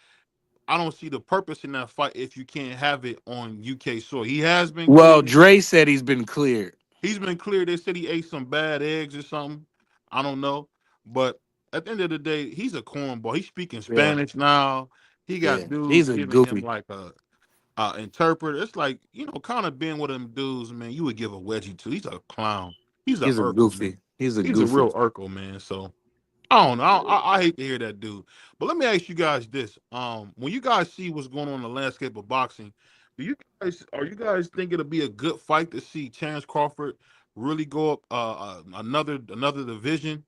I don't see the purpose in that fight if you can't have it on UK soil. He has been cleared. Dre said he's been cleared. He's been cleared. They said he ate some bad eggs or something. I don't know. But at the end of the day, he's a cornball. He's speaking Spanish now. He got dudes giving him like a interpreter. It's like, kind of being one of them dudes, man, you would give a wedgie to. He's a clown. He's a goofy. Man. He's a real Urkel, man. So I don't know. I hate to hear that dude. But let me ask you guys this. When you guys see what's going on in the landscape of boxing, are you guys think it'll be a good fight to see Chance Crawford really go up another division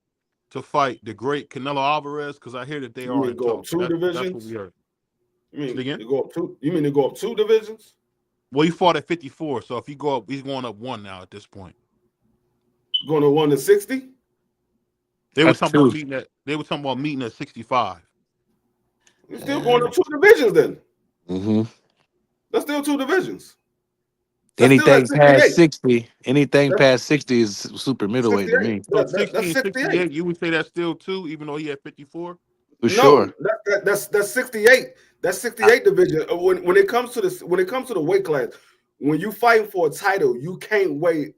to fight the great Canelo Alvarez? Because I hear that they are in go up two divisions. That's what we heard. You mean to go up two divisions? Well, he fought at 54, so if he go up, he's going up one now at this point. Going to 1 to 60? They were talking about meeting at 65. You're still going up two divisions then. Mm-hmm. That's still two divisions. Anything past 60, past 60 is super middleweight to me. So 60 and 68, you would say that's still two, even though he had 54? For sure. That's 68. That's 68 division. When it comes to the weight class, when you fight for a title, you can't weigh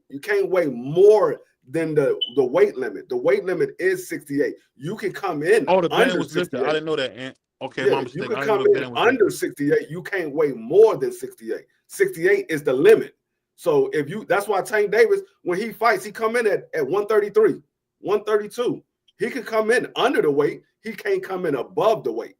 more than the weight limit. The weight limit is 68. You can come in. Oh, the band was lifted. I didn't know that, Ant. Okay, my mistake. You can come in under 68. You can't weigh more than 68. 68 is the limit. So that's why Tank Davis, when he fights, he come in at 133, 132. He can come in under the weight. He can't come in above the weight.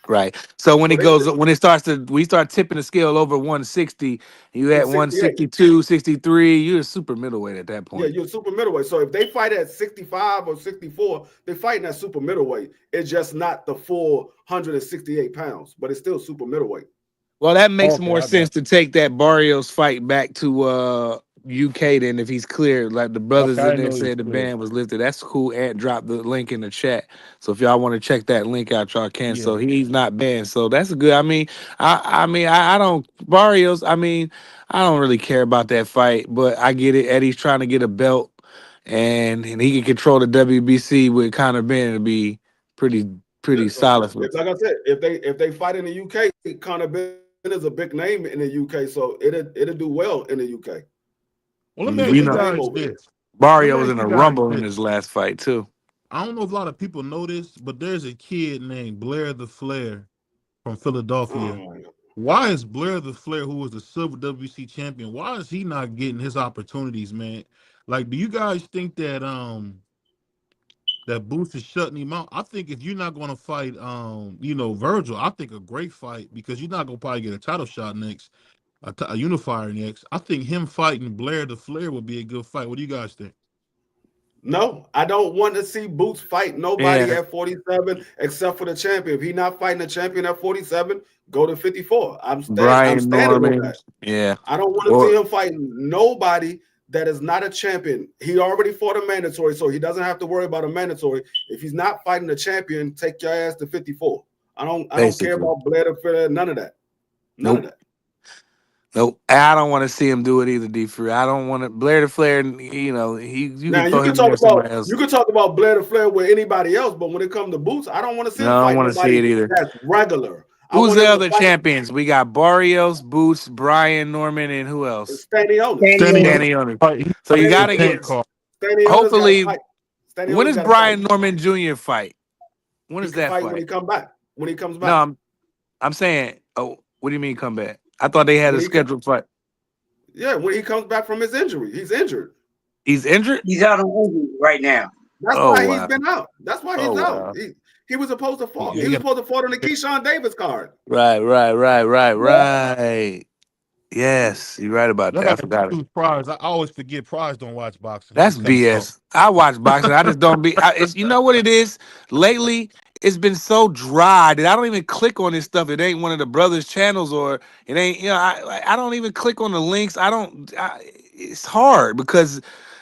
Right. So when So it goes, when it starts to, we start tipping the scale over 160, you at 68. 162, 63, you're a super middleweight at that Yeah, point. you're super middleweight. So if they fight at 65 or 64, they're fighting at super middleweight. It's just not the full 168 pounds, but it's still super middleweight. Well, that makes Okay, more I sense got to take that Barrios fight back to UK than if he's cleared. Like the you. Okay, brothers I in didn't there know he was said the clear. ban was lifted. That's cool. Ant dropped the link in the chat. So if y'all want to check that link out, y'all can. Yeah. So he's not banned. So that's good. I mean, I don't Barrios. I mean, I don't really care about that fight, but I get it. Eddie's trying to get a belt, and he can control the WBC with Conor Benn to be Yeah, pretty so solid. like I said, if they fight in the UK, Conor Benn is a big name in the UK, so it'll do well in the UK. Well, let me He's a ask You you big know, name guys over there. this. Let me Barrio was ask in you a guys rumble in this. his last fight too. I don't know if a lot of people know this, but there's a kid named Blair the Flair from Philadelphia. Oh my God. Why is Blair the Flair, who was the silver WC champion, why is he not getting his opportunities, man? Like, do you guys think that Boots is shutting him out? I think if you're not going to fight, Virgil, I think a great fight because you're not going to probably get a title shot next, a unifier next. I think him fighting Blair the Flair would be a good fight. What do you guys think? No, I don't want to see Boots fight nobody Yeah, at 47 except for the champion. If he's not fighting the champion at 47, go to 54. I'm Brian standing on Norman. that. Yeah. I don't want to Or see him fighting nobody that is not a champion. He already fought a mandatory, so he doesn't have to worry about a mandatory. If he's not fighting the champion, take your ass to 54. I don't care basically. about Blair Flair, none of that. None of Nope. that. Nope. I don't want to see him do it either, D Free. I don't want to Blair the Flair, you Now can throw you can him in talk there somebody about else. Blair Flair with anybody else, but when it comes to Boots, I don't want to see No, him I don't fight want to see nobody it either. that's regular. I Who's want the him to other fight champions? We got Barrios, Boots, Brian Norman, and who else? Stanionis. Standing on Danny Onis. fight, he So you fighting the gotta tank get Stanionis car. Stanionis got to hopefully fight. when Stanionis does got to fight. Brian Norman Jr. fight? When He is can that fight when he fight? come back. When he comes No, back. I'm saying, what do you mean come back? I thought they had When a he come, scheduled fight. yeah, when he comes back from his injury. He's injured. He's injured? He's out of injury right now. That's Oh why he's wow. been out. That's why Oh he's out. wow. He was supposed to fight. Yeah, He he was got. supposed to fight on the Keyshawn Davis card. Right. Yes, you're right about Y'all that. I got forgot it. to Prize. I always forget Prize don't watch boxing. That's He's kind of soft. BS. I watch boxing. I just don't be. It's you know what it is. Lately, it's been so dry that I don't even click on this stuff. It ain't one of the brothers' channels, or it ain't. I don't even click on the links. It's hard because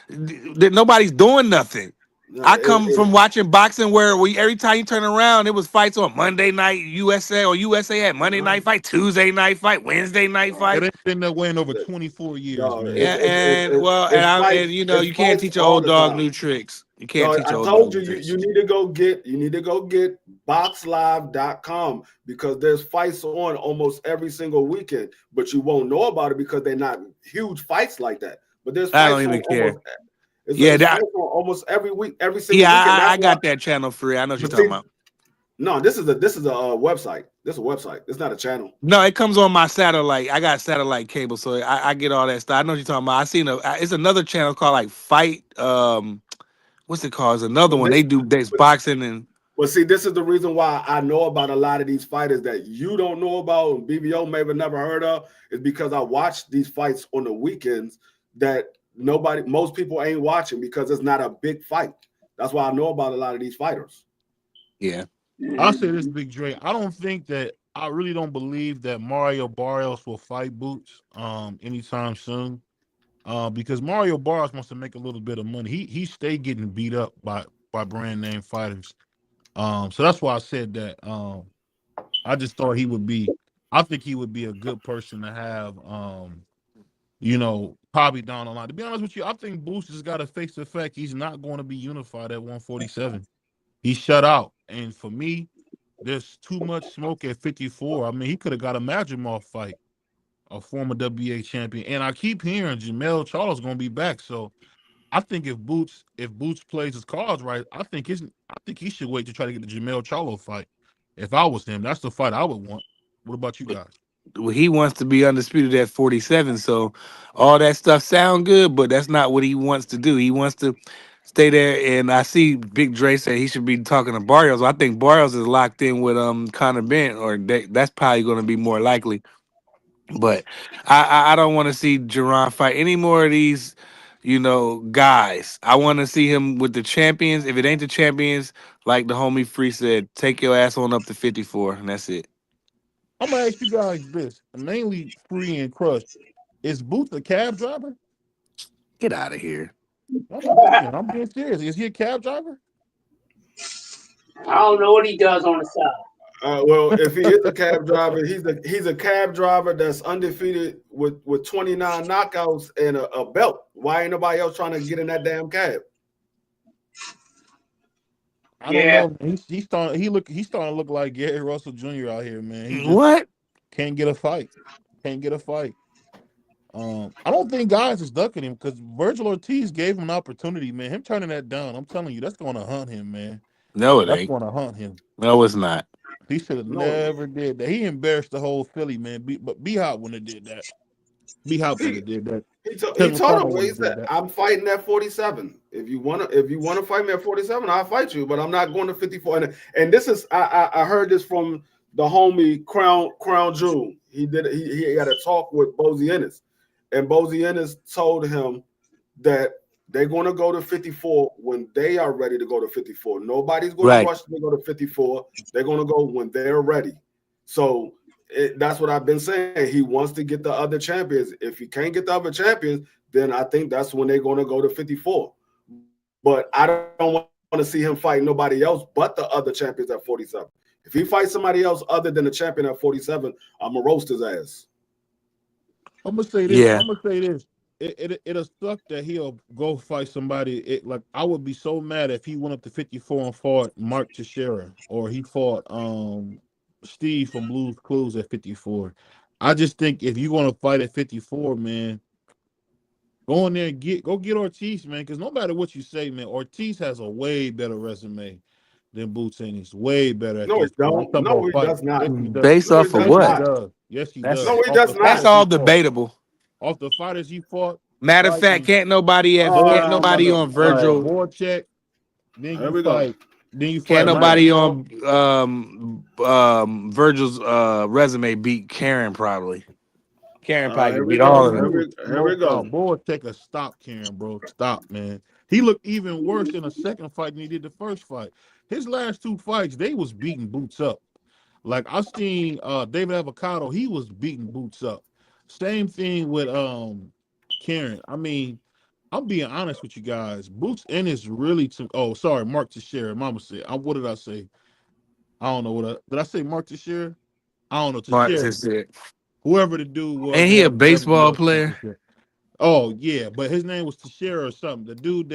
nobody's doing nothing. No, I come from watching boxing where every time you turn around, it was fights on Monday night USA, or USA had Monday night fight, Tuesday night fight, Wednesday night It fight. ain't been that way in over 24 years, dog, man. Yeah, and well, it's fights. and It's you can't fights teach an all old the dog time. new tricks. You can't Dog, teach I an old dog told new you, tricks. you need to go get boxlive.com because there's fights on almost every single weekend, but you won't know about it because they're not huge fights like that. But there's I fights don't on even care. almost Yeah, it's fights on almost every week, every single weekend. I That's why. got that channel free. I know what you're But talking see, about. no, this is a website. This is a website. It's not a channel. No, it comes on my satellite. I got satellite cable, so I get all that stuff. I know what you're talking about. I seen it's another channel called like Fight. What's it called? It's another But one. They do this but boxing and Well, see, this is the reason why I know about a lot of these fighters that you don't know about, and BBO may have never heard of, is because I watch these fights on the weekends that most people ain't watching because it's not a big fight. That's why I know about a lot of these fighters. yeah. I'll say this, Big Dre. I really don't believe that Mario Barrios will fight Boots anytime soon. Because Mario Barrios wants to make a little bit of money. He stay getting beat up by brand name fighters. So that's why I said that. I just thought I think he would be a good person to have probably down the line. To be honest with you, I think Boots has got to face the fact he's not going to be unified at 147. He's shut out. And for me, there's too much smoke at 54. I mean, he could have got a Majimov fight, a former WA champion. And I keep hearing Jamel Charles going to be back. So I think if Boots plays his cards right, I think he should wait to try to get the Jamel Charlo fight. If I was him, that's the fight I would want. What about you guys? Well, he wants to be undisputed at 47. So all that stuff sound good, but that's not what he wants to do. He wants to stay there. And I see Big Dre say he should be talking to Barrios. I think Barrios is locked in with Connor Bent, or that's probably going to be more likely. But I don't want to see Jerron fight any more of these, guys. I want to see him with the champions. If it ain't the champions, like the homie Free said, take your ass on up to 54, and that's it. I'm gonna ask you guys this, mainly Free and Crush. Is Boots a cab driver? Get out of here. I'm being serious. Is he a cab driver? I don't know what he does on the side. Well, if he is a cab driver, he's a cab driver that's undefeated with 29 knockouts and a belt. Why ain't nobody else trying to get in that damn cab? I don't know. He's starting to look like Gary Russell Jr. out here, man. He just What? can't get a fight. Can't get a fight. I don't think guys is ducking him because Virgil Ortiz gave him an opportunity, man. Him turning that down, I'm telling you, that's going to hunt him, man. No, it That's ain't. going to hunt him. No, it's not. He should have never did that. He embarrassed the whole Philly, man. But B Hop wouldn't have did that. B Hop would have did that. He told him, he said, "I'm fighting at 47. If you wanna fight me at 47, I'll fight you. But I'm not going to 54." And this is I heard this from the homie Crown Jewel. He had a talk with Bozy Ennis, and Bozy Ennis told him that they're going to go to 54 when they are ready to go to 54. Nobody's going to rush to go to 54. They're going to go when they're ready. So that's what I've been saying. He wants to get the other champions. If he can't get the other champions, then I think that's when they're going to go to 54. But I don't want to see him fight nobody else but the other champions at 47. If he fights somebody else other than the champion at 47, I'm going to roast his ass. I'm going to say this. Yeah. I'm going to say this. It'll suck that he'll go fight somebody. Like I would be so mad if he went up to 54 and fought Mark Teixeira, or he fought Steve from Blues Clues at 54. I just think if you want to fight at 54, man, go in there and get Ortiz, man. Because no matter what you say, man, Ortiz has a way better resume than Boots Ennis. Way better. No, he don't. No, he does not. Yes, he does. Based off of what? Yes, he does. No, he does not. That's all debatable. Off the fighters he fought. Matter of fact, can't nobody on Virgil. Voracek. Then you fight. Then you fight. Can't nobody on Virgil's resume beat Karen probably. Karen probably beat all of them. Here we go. Voracek a stop, Karen, bro. Stop, man. He looked even worse in the second fight than he did the first fight. His last two fights, they was beating Boots up. Like I seen David Avocado, he was beating Boots up. Same thing with Karen. I mean, I'm being honest with you guys. Boots Ennis really Mark Teixeira. Mama said, what did I say? I don't know did I say Mark Teixeira? I don't know. Teixeira. Whoever the dude was. Ain't he a baseball player? Oh yeah, but his name was Teixeira or something. The dude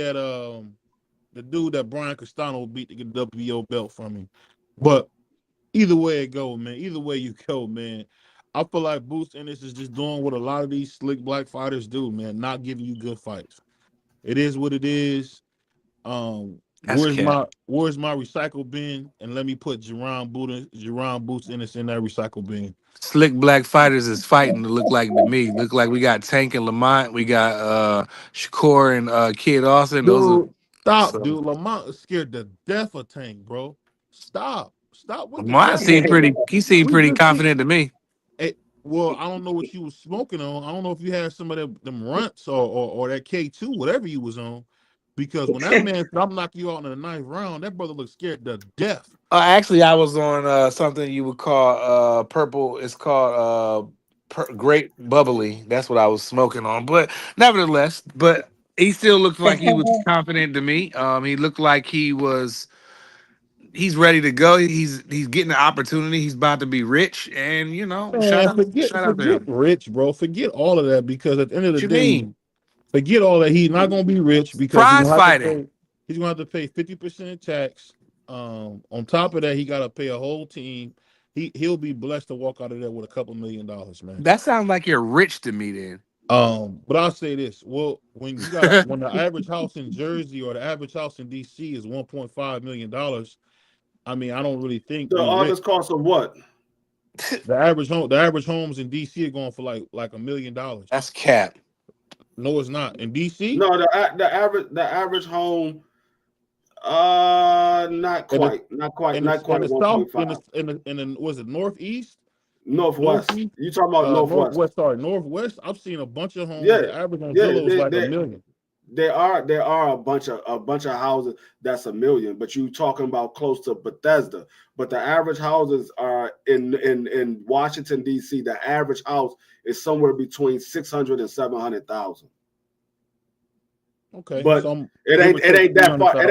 that Brian Castano beat to get the WBO belt from him. But either way it go, man. Either way you go, man. I feel like Boots Ennis is just doing what a lot of these slick black fighters do, man. Not giving you good fights. It is what it is. Where's my recycle bin? And let me put Jerron Boots Ennis in that recycle bin. Slick black fighters is fighting to look like to me. Look like we got Tank and Lamont. We got Shakur and Kid Austin. Dude, dude. Lamont is scared to death of Tank, bro. Stop. Lamont seemed pretty confident to me. Well, I don't know what you was smoking on. I don't know if you had some of them runts or that K2, whatever you was on. Because when that man said, I'm knocking you out in the 9th round, that brother looked scared to death. Actually, I was on something you would call purple. It's called Great Bubbly. That's what I was smoking on. But nevertheless, he still looked like he was confident to me. He looked like he's ready to go. He's getting the opportunity. He's about to be rich, and forget rich, bro. Forget all of that because at the end of the day, forget all that. He's not gonna be rich because he's gonna have to pay 50% tax. On top of that, he got to pay a whole team. He'll be blessed to walk out of there with a couple $1 million, man. That sounds like you're rich to me, then. But I'll say this: when the average house in Jersey or the average house in DC is $1.5 million. I mean, I don't really think the honest cost of what? The average homes in DC are going for like $1 million. That's cap. No, it's not. In DC? No, the average home, not In the quite, not in quite the south, 1.5. in the was it northeast? Northwest. Northeast? You talking about Northwest? Northwest, sorry, Northwest. I've seen a bunch of homes. Yeah, The average on yeah. Zillow is like a million. There are a bunch of houses that's $1 million, but you talking about close to Bethesda. But the average houses are in Washington D.C. The average house is somewhere between 600 and 700,000. Okay, But so it give or take ain't that far. 300,000.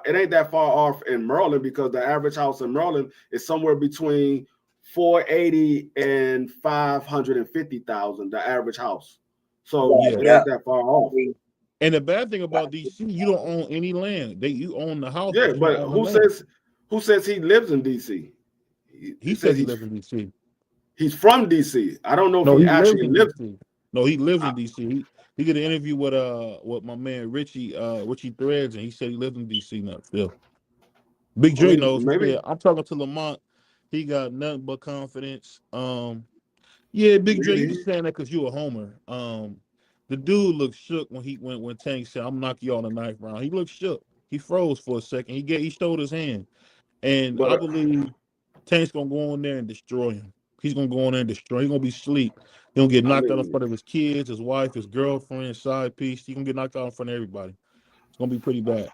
It ain't that far off in Maryland, because the average house in Maryland is somewhere between 480 and 550,000. The average house. So Yeah. it ain't that far off. And the bad thing about DC, you don't own any land. You own the house, Yeah, but you don't but own the land. who says he lives in DC? He says he lives in DC. He's from DC. I don't know if No, he he lives actually in lives. DC. No, he lives in DC. He did an interview with my man Richie Threads, and he said he lives in DC now still. Big I Dre mean, knows. He maybe said, I'm talking to Lamont. He got nothing but confidence. Yeah, Big Dre, you just saying that because you a homer. The dude looked shook when Tank said, "I'm knocking you on the ninth round." He looked shook. He froze for a second. He showed his hand, and I but believe Tank's gonna go in there and destroy him. He's gonna go in there and destroy. He's gonna be asleep. He's gonna get I knocked out in mean, front of his kids, his wife, his girlfriend, his side piece. He's gonna get knocked out in front of everybody. It's gonna be pretty bad.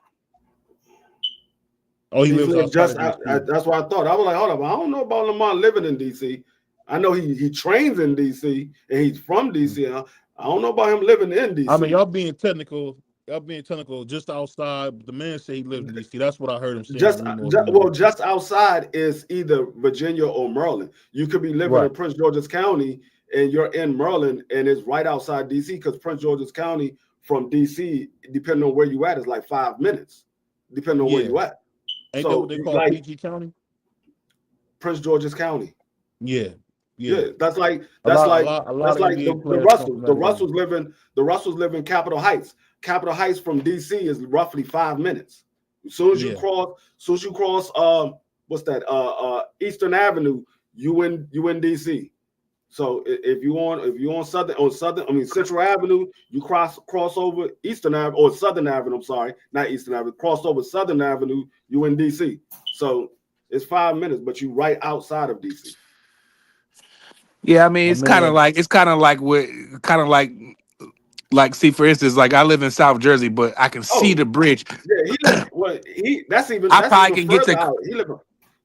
Oh, he he's lives lived outside just of out. DC. That's what I thought. I was like, hold up, I don't know about Lamont living in DC. I know he trains in DC and he's from DC. I don't know about him living in DC. I mean, y'all being technical. Just outside. The man said he lives in DC. That's what I heard him saying. Just outside is either Virginia or Maryland. You could be living in Prince George's County and you're in Maryland, and it's right outside DC, because Prince George's County from DC, depending on where you at, is like 5 minutes, depending on where you at. Ain't so that what they call like PG County? Prince George's County. Yeah. That's like a lot of NBA the players come Russells. from The that area. Russells live in Capitol Heights. Capitol Heights from DC is roughly 5 minutes. As soon as you cross what's that? Eastern Avenue, you in DC. So if you on Central Avenue, you cross over Eastern Avenue or Southern Avenue. I'm sorry, not Eastern Avenue. Cross over Southern Avenue, you in DC. So it's 5 minutes, but you right outside of DC. Yeah, I mean, it's kind of like see, for instance, like I live in South Jersey, but I can see the bridge. Yeah, that's even further out.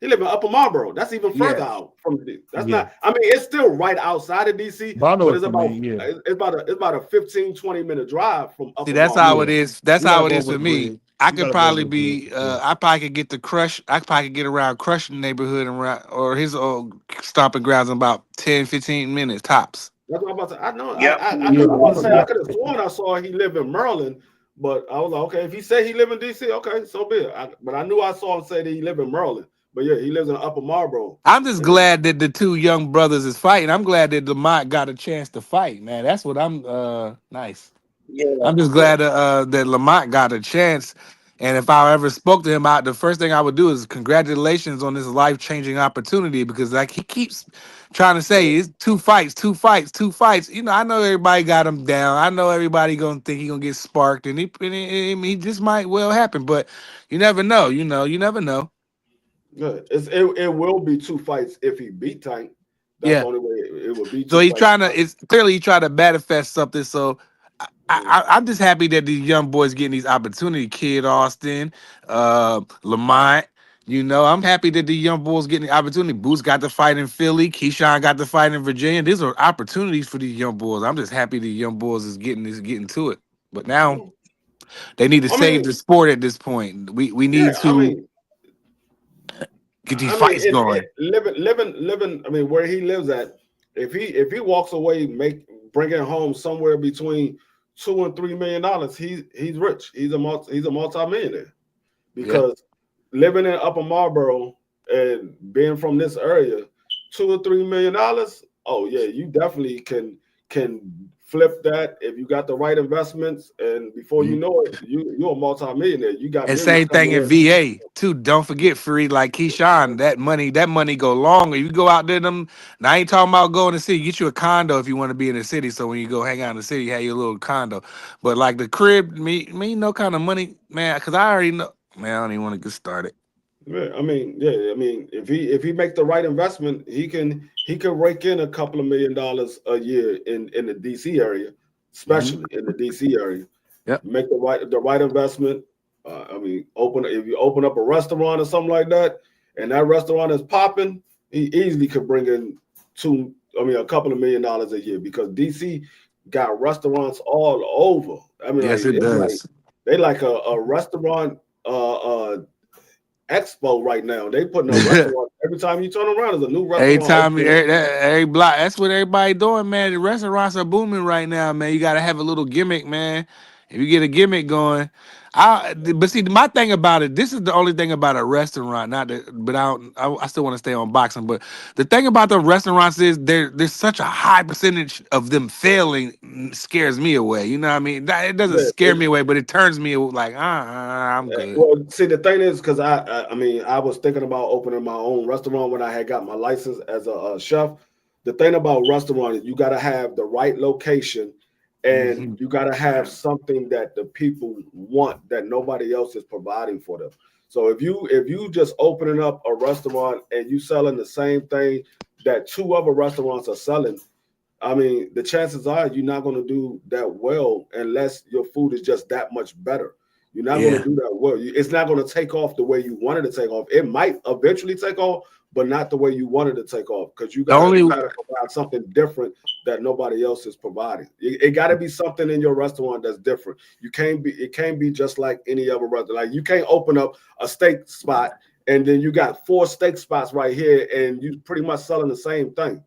He live in Upper Marlboro. That's even further out from that's not. I mean, it's still right outside of DC, but it's about a 15-20 minute drive from Upper See, that's Marlboro. how it is. That's how it is for me. I could probably be. I probably could get to Crush. I probably could get around Crush neighborhood or his old stomping grounds in about 10-15 minutes tops. That's what I'm about to say. I know. Yep. I could have sworn I saw he lived in Maryland, but I was like, okay, if he said he lived in DC, okay, so be it. But I knew I saw him say that he lived in Maryland. But yeah, he lives in Upper Marlboro. I'm just glad that the two young brothers is fighting. I'm glad that Lamont got a chance to fight, man. That's what I'm nice. Yeah. I'm just glad that Lamont got a chance. And if I ever spoke to him out, the first thing I would do is congratulations on this life-changing opportunity, because like he keeps trying to say it's two fights. You know, I know everybody got him down. I know everybody gonna think he gonna get sparked, and he just might well happen, but you never know. You never know. Good. It will be 2 fights if he beat Tank. That's the only way it will be 2 So he's fights. trying to. It's clearly he trying to manifest something. So I'm just happy that these young boys getting these opportunities. Kid Austin, Lamont. You know, I'm happy that the young boys getting the opportunity. Boots got to fight in Philly. Keyshawn got to fight in Virginia. These are opportunities for these young boys. I'm just happy the young boys is getting to it. But now they need to save the sport at this point. We need to get these fights going. Living. I mean, where he lives at, if he walks away, bringing home somewhere between $2 and $3 million, he's rich. He's a multi-millionaire, because living in Upper Marlboro and being from this area, $2 or $3 million. Oh yeah, you definitely can can flip that if you got the right investments, and before you know it, you're a multi-millionaire. You got And millions same thing coming in in. VA too. Don't forget, free like Keyshawn, that money go longer. You go out there, them. Now I ain't talking about going to the city. Get you a condo if you want to be in the city. So when you go hang out in the city, you have your little condo. But like the crib, me no kind of money, man. Cause I already know, man. I don't even want to get started. Yeah, I mean, if he make the right investment, he can rake in a couple of $1 million a year in the DC area, Mhm. especially in the DC area. Yep. Make the right investment. I mean, if you open up a restaurant or something like that, and that restaurant is popping, he easily could bring in a couple of $1 million a year, because DC got restaurants all over. I mean, like Yes, it it's like does. they like a restaurant expo right now. They putting up restaurants every time you turn around. There's a new Every restaurant time, opening. every block, that's what everybody doing, man. The restaurants are booming right now, man. You gotta have a little gimmick, man. If you get a gimmick going, but see, my thing about it, this is the only thing about a restaurant, not that, but I still want to stay on boxing. But the thing about the restaurants is there's such a high percentage of them failing scares me away. You know what I mean? It doesn't Yeah, scare me away, but it turns me like, I'm good. well, see, the thing is, because I was thinking about opening my own restaurant when I had got my license as a chef. The thing about restaurant is you got to have the right location, and Mhm. you got to have something that the people want that nobody else is providing for them. So if you just opening up a restaurant and you selling the same thing that two other restaurants are selling, I mean, the chances are you're not going to do that well unless your food is just that much better. You're not going to Yeah. do that well. It's not going to take off the way you wanted to take off. It might eventually take off, but not the way you wanted to take off, because you The gotta only you gotta provide something different that nobody else is providing. It got to be something in your restaurant that's different. It can't be just like any other restaurant. Like, you can't open up a steak spot and then you got 4 steak spots right here and you pretty much selling the same thing.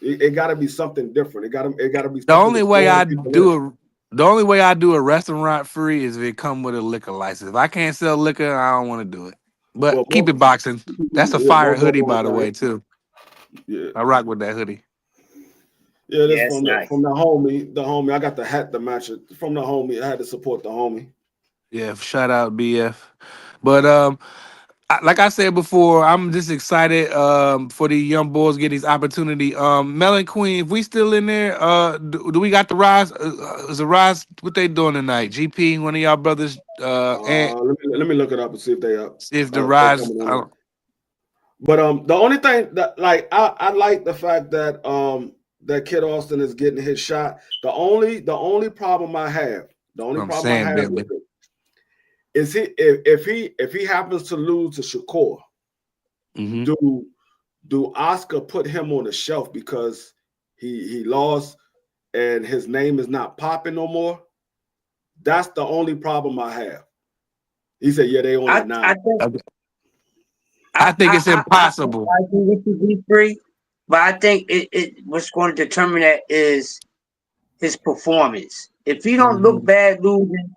It got to be something different. It got to be The something only that's way drawing I people in. do the only way I do a restaurant free is if it come with a liquor license. If I can't sell liquor, I don't want to do it. But Well, keep it boxing. That's a fire most hoodie, restaurants by the out way, too. here. Yeah, I rock with that hoodie. yeah. This Yeah, it's nice. from the homie. The homie. I got the hat to match it from the homie. I had to support the homie. Yeah, shout out BF. But like I said before, I'm just excited for the young boys get this opportunity. Melon Queen, if we still in there, do we got the rise? Is the rise what they doing tonight? GP, one of y'all brothers, and Let me look it up and see if they up. is the They rise? coming on. But the only thing that, like, I like the fact that that Kid Austin is getting his shot. The only problem I have, I'm saying, with Bentley. it is if he happens to lose to Shakur, Hmm. do Oscar put him on the shelf because he lost and his name is not popping no more? That's the only problem I have. He said, "Yeah, they on I it now." I think I think it's I impossible. agree with you, be free, but I think it what's going to determine that is his performance. If he don't look Mhm. bad losing,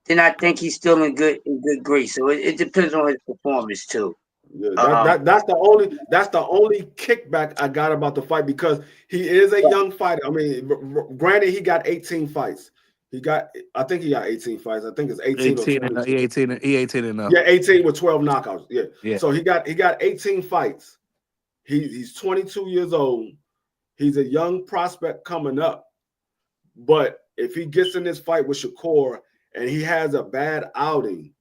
then I think he's still in good grace. So it depends on his performance too. Yeah, Um, that's the only kickback I got about the fight, because he is a young fighter. I mean, granted, he got 18 fights. I think he got 18 fights. I think it's 18 or 18 and 22. he 18 and up. Yeah, 18 with 12 knockouts. Yeah. Yeah. So he got 18 fights. He's 22 years old. He's a young prospect coming up. But if he gets in this fight with Shakur and he has a bad outing,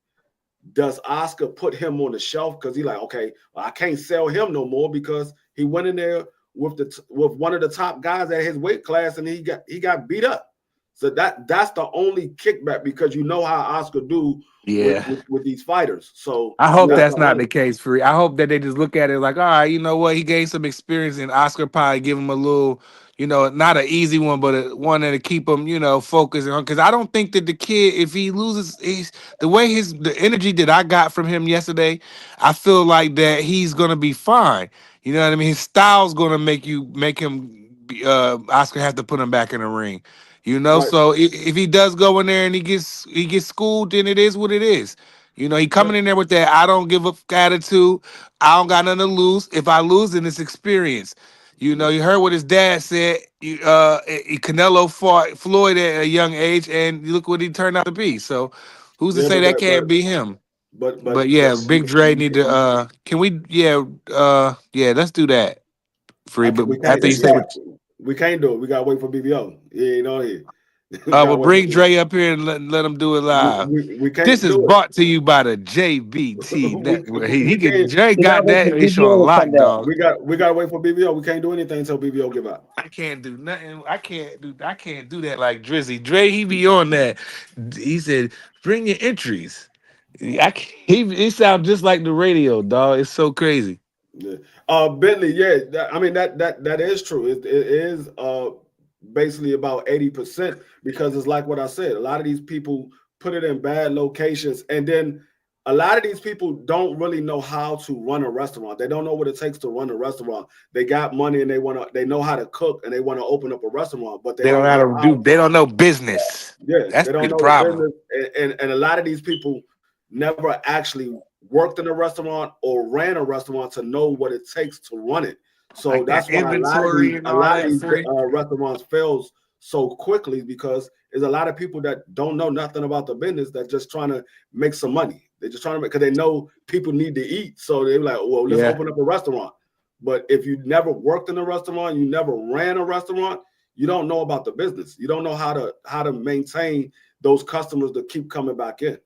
does Oscar put him on the shelf? Because he's like, okay, well, I can't sell him no more because he went in there with one of the top guys at his weight class and he got beat up. So that's the only kickback, because you know how Oscar do with Yeah. with, with these fighters. So I hope that's that's the not only. the case for you. I hope that they just look at it like, all right, you know what? He gained some experience, and Oscar probably give him a little, not an easy one, but one that'll keep him, focused on. Because I don't think that the kid, if he loses, the energy that I got from him yesterday, I feel like that he's gonna be fine. You know what I mean? His style's gonna make him Oscar have to put him back in the ring. Right. So if he does go in there and he gets schooled, then it is what it is. He coming in there with that I don't give up attitude. I don't got nothing to lose. If I lose, then it's experience. You know, you heard what his dad said. Canelo fought Floyd at a young age, and look what he turned out to be. So, who's to Yeah, say that can't be him? But yeah, Big Dre need to. Can we? Yeah, yeah. Let's do that. Free, but we can't after you say what. we can't do it. We gotta wait for BBO. He ain't on here. We Well, gotta wait bring for him. Dre up here and let him do it live. We This can't is do it. brought to you by the JBT Network. He we can. can't. Dre We gotta got wait for that issue BBO on to lock, come back. dog. We got to wait for BBO. We can't do anything until BBO give out. I can't do nothing. I can't do that like Drizzy. Dre, he be on that. He said, "Bring your entries." He sounds just like the radio, dog. It's so crazy. Yeah. Bentley, yeah. I mean that is true. It is basically about 80% because it's like what I said. A lot of these people put it in bad locations, and then a lot of these people don't really know how to run a restaurant. They don't know what it takes to run a restaurant. They got money and they know how to cook and they want to open up a restaurant, but they They don't don't know how know to how. do. They don't know business. Yeah, That's they don't the know the problem. business, and a lot of these people never actually worked in a restaurant or ran a restaurant to know what it takes to run it. So Like that that's why inventory and a all lot of that. these Free. restaurants fails so quickly because there's a lot of people that don't know nothing about the business that just trying to make some money. They're just trying to make because they know people need to eat, so they're like, well, let's Yeah. open up a restaurant. But if you never worked in a restaurant, you never ran a restaurant, you don't know about the business. You don't know how to maintain those customers to keep coming back in.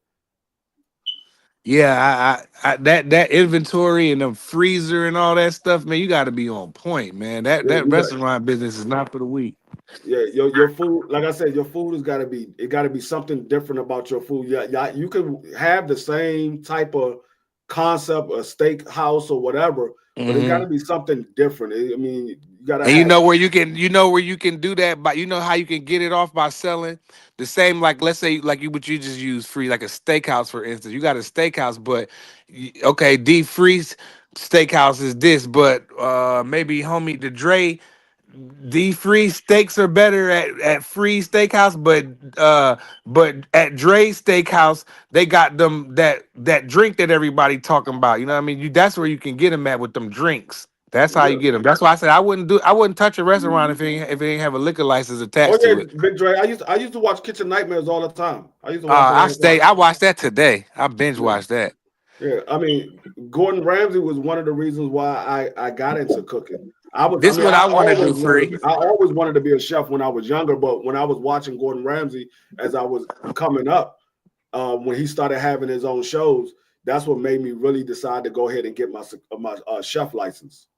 Yeah, that inventory and the freezer and all that stuff, man, you got to be on point, man. That Yeah, that you got restaurant business is not for the weak. yeah, your food, like I said, your food has got to be it got to be something different about your food. Yeah, yeah, you can have the same type of concept, a steak house or whatever, but it's got Hmm. to be something different. I mean, you got to And have where you can do that, but you know how you can get it off by selling the same, like let's say like you just use free, like a steakhouse for instance. You got a steakhouse, but okay, deep freeze steakhouse is this, but maybe homie the Dre the free steaks are better at free steakhouse, but at Dre's steakhouse they got them that drink that everybody talking about. You know what I mean? That's where you can get them at with them drinks. That's how you yeah. get them. That's why I said I wouldn't touch a restaurant if it ain't have a liquor license Oh attached yeah, to it. Big Dre. I used to watch Kitchen Nightmares all the time. I used to watch it all the time. I watched that today. I binge Yeah. watched that. Yeah, I mean, Gordon Ramsay was one of the reasons why I got into cooking. This what I want to do, free. I always wanted to be a chef when I was younger, but when I was watching Gordon Ramsay as I was coming up, when he started having his own shows, that's what made me really decide to go ahead and get my chef license.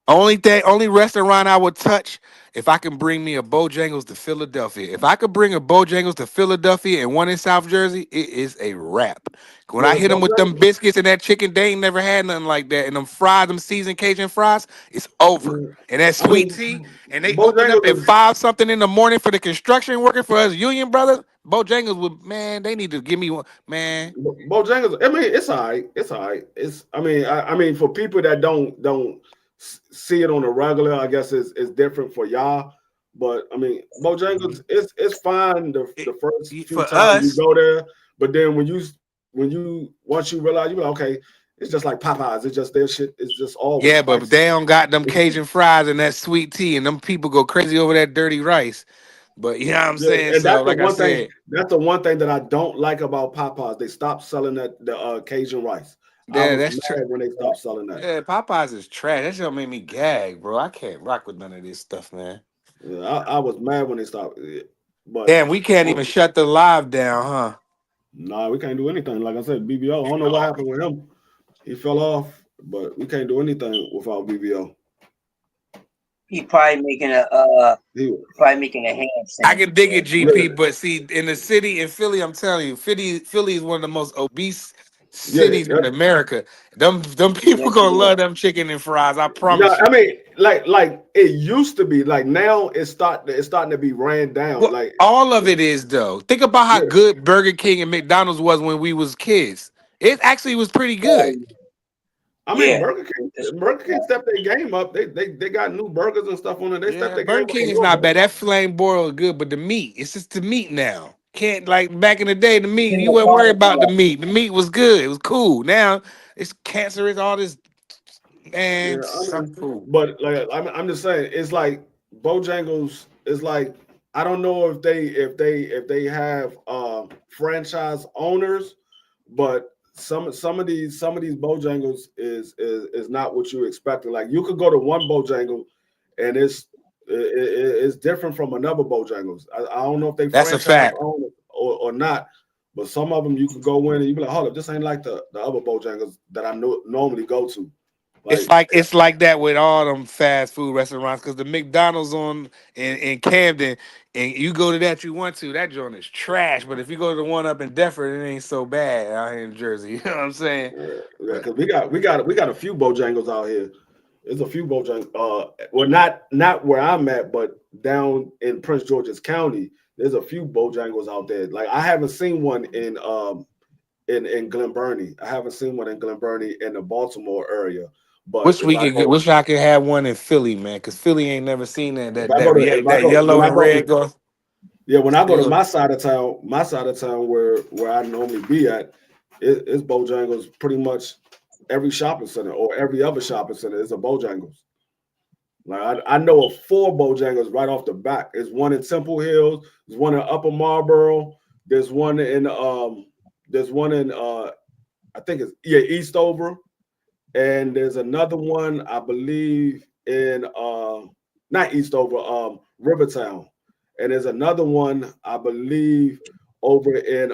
Only restaurant I would touch if I can bring me a Bojangles to Philadelphia. If I could bring a Bojangles to Philadelphia and one in South Jersey, it is a wrap. When I Yeah, hit them with them Bojangles. biscuits and that chicken, they ain't never had nothing like that. And them fries, them seasoned Cajun fries, it's over. Yeah. And that I sweet mean, tea, and they open up Bojangles at is 5 something in the morning for the construction working for us Union brothers. Bojangles would man, they need to give me one, man. Bojangles. I mean, it's all right. It's all right. It's. I mean, for people that don't see it on a regular, I guess it's different for y'all. But I mean, Bojangles, it's fine the first few For times you us, go there, but then when you once you realize you're like, okay, it's just like Popeyes. It's just their shit. It's just always yeah, but spicy. they don't got them Cajun fries and that sweet tea, and them people go crazy over that dirty rice. But you know what I'm Yeah, saying? and So, that's the like I one thing. said, That's the one thing that I don't like about Popeyes. They stopped selling the Cajun rice. I yeah, was that's true. mad when they stopped selling that. Yeah, Popeyes is trash. That shit made me gag, bro. I can't rock with none of this stuff, man. Yeah, I was mad when they stopped. But Damn, we can't even shut the live down, huh? nah, we can't do anything. Like I said, BBO. I don't know what happened with him. He fell off, but we can't do anything without BBO. He probably making He, a hand I can dig it, sandwich. GP, but see, in the city, in Philly, I'm telling you, Philly is one of the most obese yeah, cities in America. Them Yes, people gonna he is. love them chicken and fries. I yeah. promise you. I mean, like it used to be. Like now, it's starting to be ran down. Well, Like all of it is though. Think about how yeah, good Burger King and McDonald's was when we was kids. It actually was pretty good. I mean, Yeah. Burger King stepped their game up. They got new burgers and stuff on it. They stepped Yeah, their game Burger up a King is little not bit. bad. That flame broiled is good, but the meat, it's just the meat now. Can't like back in the day, the meat, you weren't worried about the meat. The meat was good. It was cool. Now it's cancerous, all this Yeah, And I some mean, food. but like I'm just saying, it's like Bojangles is like I don't know if they have franchise owners, but some of these Bojangles is not what you expected. Like you could go to one Bojangle and it's different from another Bojangles. I don't know if they That's a franchise fact. own it or not, but some of them you can go in and you be like, hold up, this ain't like the other Bojangles that I normally go to. Like It's like that with all them fast food restaurants because the McDonald's in Camden and you go to that you want to, that joint is trash. But if you go to the one up in Deptford, it ain't so bad out here in Jersey. You know what I'm saying? yeah, But because we got a few Bojangles out here. There's a few Bojangles. Well, not where I'm at, but down in Prince George's County, there's a few Bojangles out there. Like I haven't seen one in Glen Burnie. I haven't seen one in Glen Burnie in the Baltimore area. But wish we could get, wish I could have one in Philly, man, because Philly ain't never seen that if that I go that to if I that go yellow when I and go red go. yeah when I go to Still, my side of town where I normally be at, it's Bojangles pretty much every shopping center or every other shopping center is a Bojangles. Like I know of four Bojangles right off the back. There's one in Temple Hills. There's one in Upper Marlboro. There's one in I think it's Eastover, and there's another one I believe in not Eastover, Rivertown, and there's another one I believe over in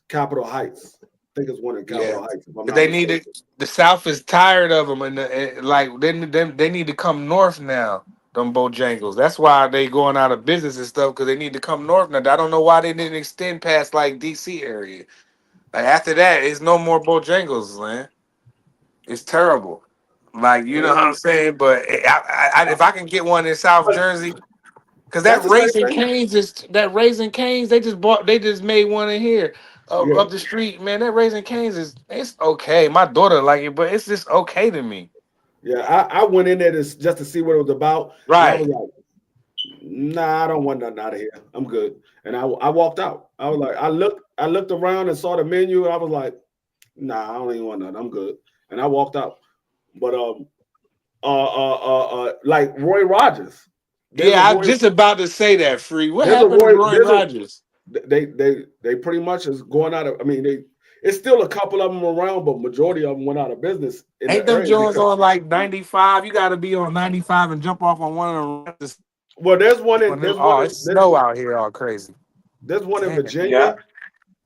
Capitol Heights. I think it's one in yeah. Capitol Heights if I'm But not they need mistaken. to. The South is tired of them, and like they need to come north now. Them Bojangles. That's why they going out of business and stuff because they need to come north now. I don't know why they didn't extend past like DC area. Like after that, it's no more Bojangles, man. It's terrible. Like you know what I'm Yeah, saying. But if I can get one in South but Jersey, because that's that the same Raising thing. Canes is that Raising Canes they just made one in here Yeah. up the street, man. That Raising Canes it's okay. My daughter like it, but it's just okay to me. Yeah, I went in there just to see what it was about, and I was Right. like, "Nah, I don't want nothing out of here. I'm good." And I walked out. I was like, I looked around and saw the menu, and I was like, "Nah, I don't even want nothing. I'm good." And I walked out. But like Roy Rogers, there's a Yeah, I'm Roy, just about to say that. Free. What happened to Roy there's a Rogers? they pretty much is going out of. I mean, it's still a couple of them around, but majority of them went out of business in the Ain't them area Jones because on like 95? You got to be on 95 and jump off on one of them. well, Oh, it's snow out here, all crazy. there's one in Damn. Virginia.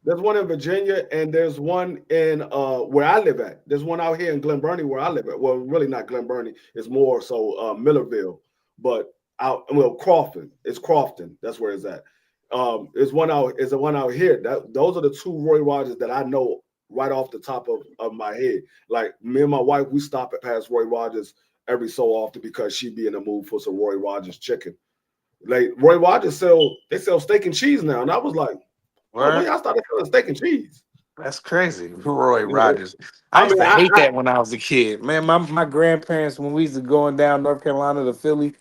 There's one in Virginia, and there's one in where I live at. There's one out here in Glen Burnie where I live at. Well, really not Glen Burnie. It's more so Millerville, but Crofton. It's Crofton. That's where it's at. Is the one out here. Those are the two Roy Rogers that I know right off the top of my head. Like me and my wife, we stop at past Roy Rogers every so often because she be in the mood for some Roy Rogers chicken. Like Roy Rogers sell steak and cheese now, and I was like, oh, when Word? y'all started selling steak and cheese? That's crazy. Roy Yeah. Rogers. I I used mean, to hate that when I was a kid. Man, my grandparents, when we used to going down North Carolina to Philly,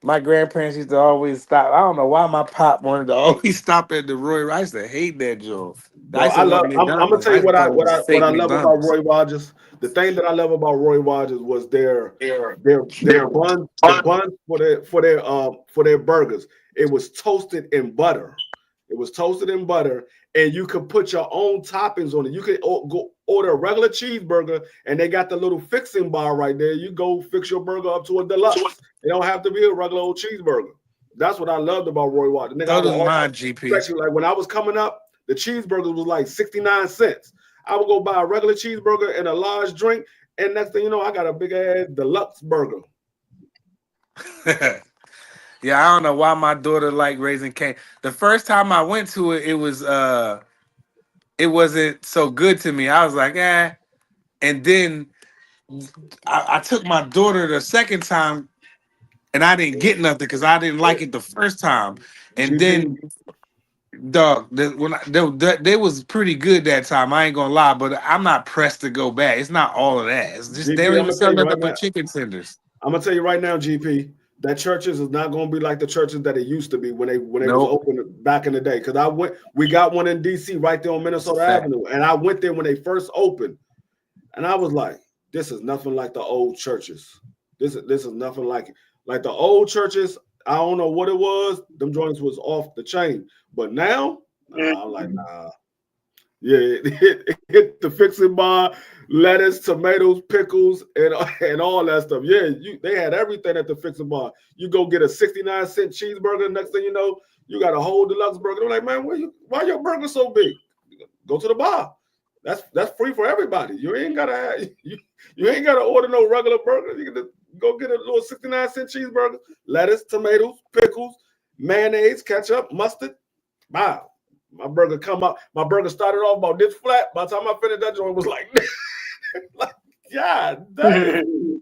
my grandparents used to always stop. I don't know why my pop wanted to always stop at the Roy Rice. I used to hate that joint. I bro, used to I love. love I'm gonna McDonald's. tell I you used to what I thought it what was I what fake I love about McDonald's. Roy Rogers. The thing that I love about Roy Rogers was They're, their they're buns, the buns for their burgers. It was toasted in butter. It was toasted in butter, and you could put your own toppings on it. You could go order a regular cheeseburger, and they got the little fixing bar right there. You go fix your burger up to a deluxe. It don't have to be a regular old cheeseburger. That's what I loved about Roy Rogers. Nigga, I so would does order, mine, GP. especially like when I was coming up, the cheeseburger was like 69 cents. I would go buy a regular cheeseburger and a large drink, and next thing you know, I got a big ass deluxe burger. Yeah, I don't know why my daughter like Raising Cane. The first time I went to it, it wasn't so good to me. I was like, eh. And then I took my daughter the second time and I didn't get nothing because I didn't like it the first time. And GP, then dog, they was pretty good that time. I ain't gonna lie, but I'm not pressed to go back. It's not all of that. It's just they GP, don't I'm even gonna tell sell you nothing right but now. chicken tenders. I'm gonna tell you right now, GP, that churches is not gonna be like the churches that it used to be when they was Nope, open back in the day. Because we got one in DC right there on that's a Minnesota fact. Avenue, and I went there when they first opened, and I was like, this is nothing like the old churches. This is nothing like it. Like the old churches, I don't know what it was. Them joints was off the chain. But now, I'm like, nah. Yeah, hit the fixing bar, lettuce, tomatoes, pickles, and all that stuff. Yeah, they had everything at the fixing bar. You go get a 69-cent cheeseburger. Next thing you know, you got a whole deluxe burger. I'm like, man, why your burger so big? Go to the bar. That's free for everybody. You ain't gotta order no regular burger. You can go get a little 69-cent cheeseburger, lettuce, tomatoes, pickles, mayonnaise, ketchup, mustard. Wow. My burger come up. My burger started off about this flat. By the time I finished, that joint was like, like God damn.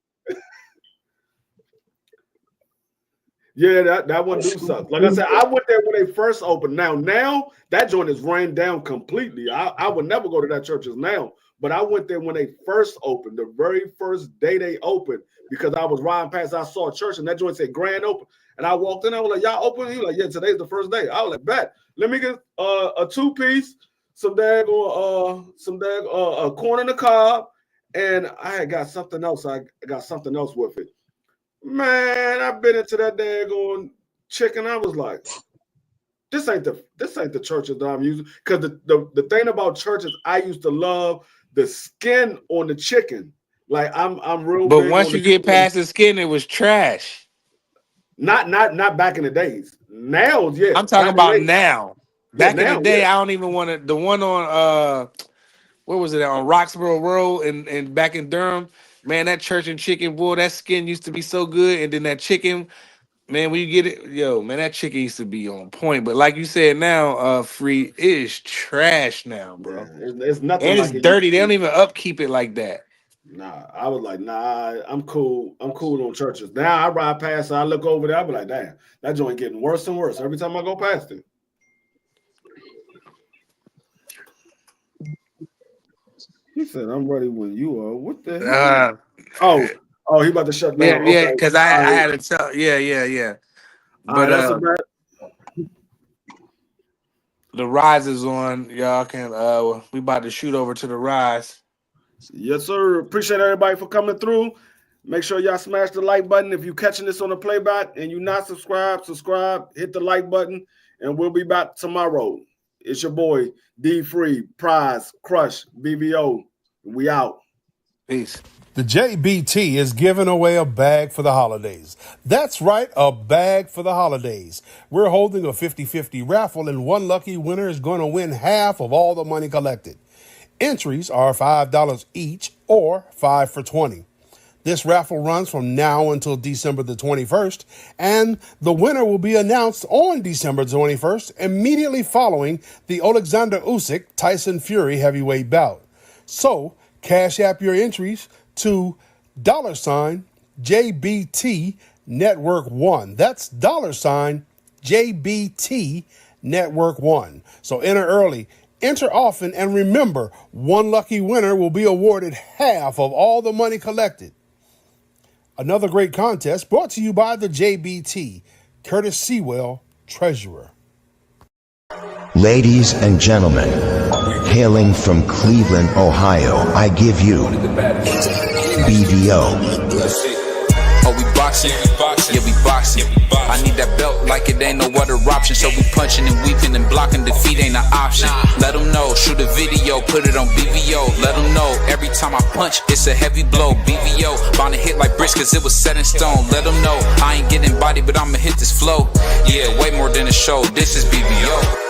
Yeah, that one do suck. Like I said, I went there when they first opened. Now that joint is ran down completely. I would never go to that churches now, but I went there when they first opened, the very first day they opened, because I was riding past. I saw a church and that joint said grand open, and I walked in. I was like, y'all open? He was like, yeah, today's the first day. I was like, bet. Let me get a 2-piece, some corn on the cob, and I had got something else. I got something else with it. Man, I've been into that daggone chicken. I was like, this ain't the churches that I'm using. Because the thing about churches, I used to love the skin on the chicken. Like I'm real. But once you get past the skin, it was trash. Not back in the days. Now, yeah. I'm talking about now. Back in the day, yeah. I don't even want to. The one on where was it, on Roxborough Road and back in Durham, man, that church and chicken, boy, that skin used to be so good. And then that chicken, man, when you get it, yo, man, that chicken used to be on point. But like you said now, Free, it is trash now, bro. Yeah, it's nothing. And like it's dirty. They don't even upkeep it like that. Nah, I was like, nah, I'm cool. I'm cool on churches. Now I ride past, I look over there, I be like, damn, that joint getting worse and worse every time I go past it. He said, I'm ready when you are. What the hell? Oh, he about to shut down. Yeah, because I had to tell. Yeah. But the Rise is on. Y'all can we about to shoot over to the Rise. Yes, sir. Appreciate everybody for coming through. Make sure y'all smash the like button. If you're catching this on the playback and you're not subscribed, hit the like button, and we'll be back tomorrow. It's your boy, D Free, Prize, Crush, BBO. We out. Peace. The JBT is giving away a bag for the holidays. That's right, a bag for the holidays. We're holding a 50-50 raffle, and one lucky winner is going to win half of all the money collected. Entries are $5 each or 5 for $20. This raffle runs from now until December the 21st, and the winner will be announced on December 21st, immediately following the Alexander Usyk Tyson Fury heavyweight bout. So, cash app your entries to $JBT Network 1. That's $JBT Network 1. So enter early, enter often, and remember, one lucky winner will be awarded half of all the money collected. Another great contest brought to you by the JBT, Curtis Sewell, Treasurer. Ladies and gentlemen, hailing from Cleveland, Ohio, I give you BBO. Oh, we boxing? Yeah, we boxing. I need that belt like it ain't no other option. So we punching and weaving and blocking, defeat ain't an option. Let them know, shoot a video, put it on BBO. Let them know, every time I punch, it's a heavy blow. BBO, bound to hit like bricks cause it was set in stone. Let them know, I ain't getting body, but I'ma hit this flow. Yeah, way more than a show, this is BBO.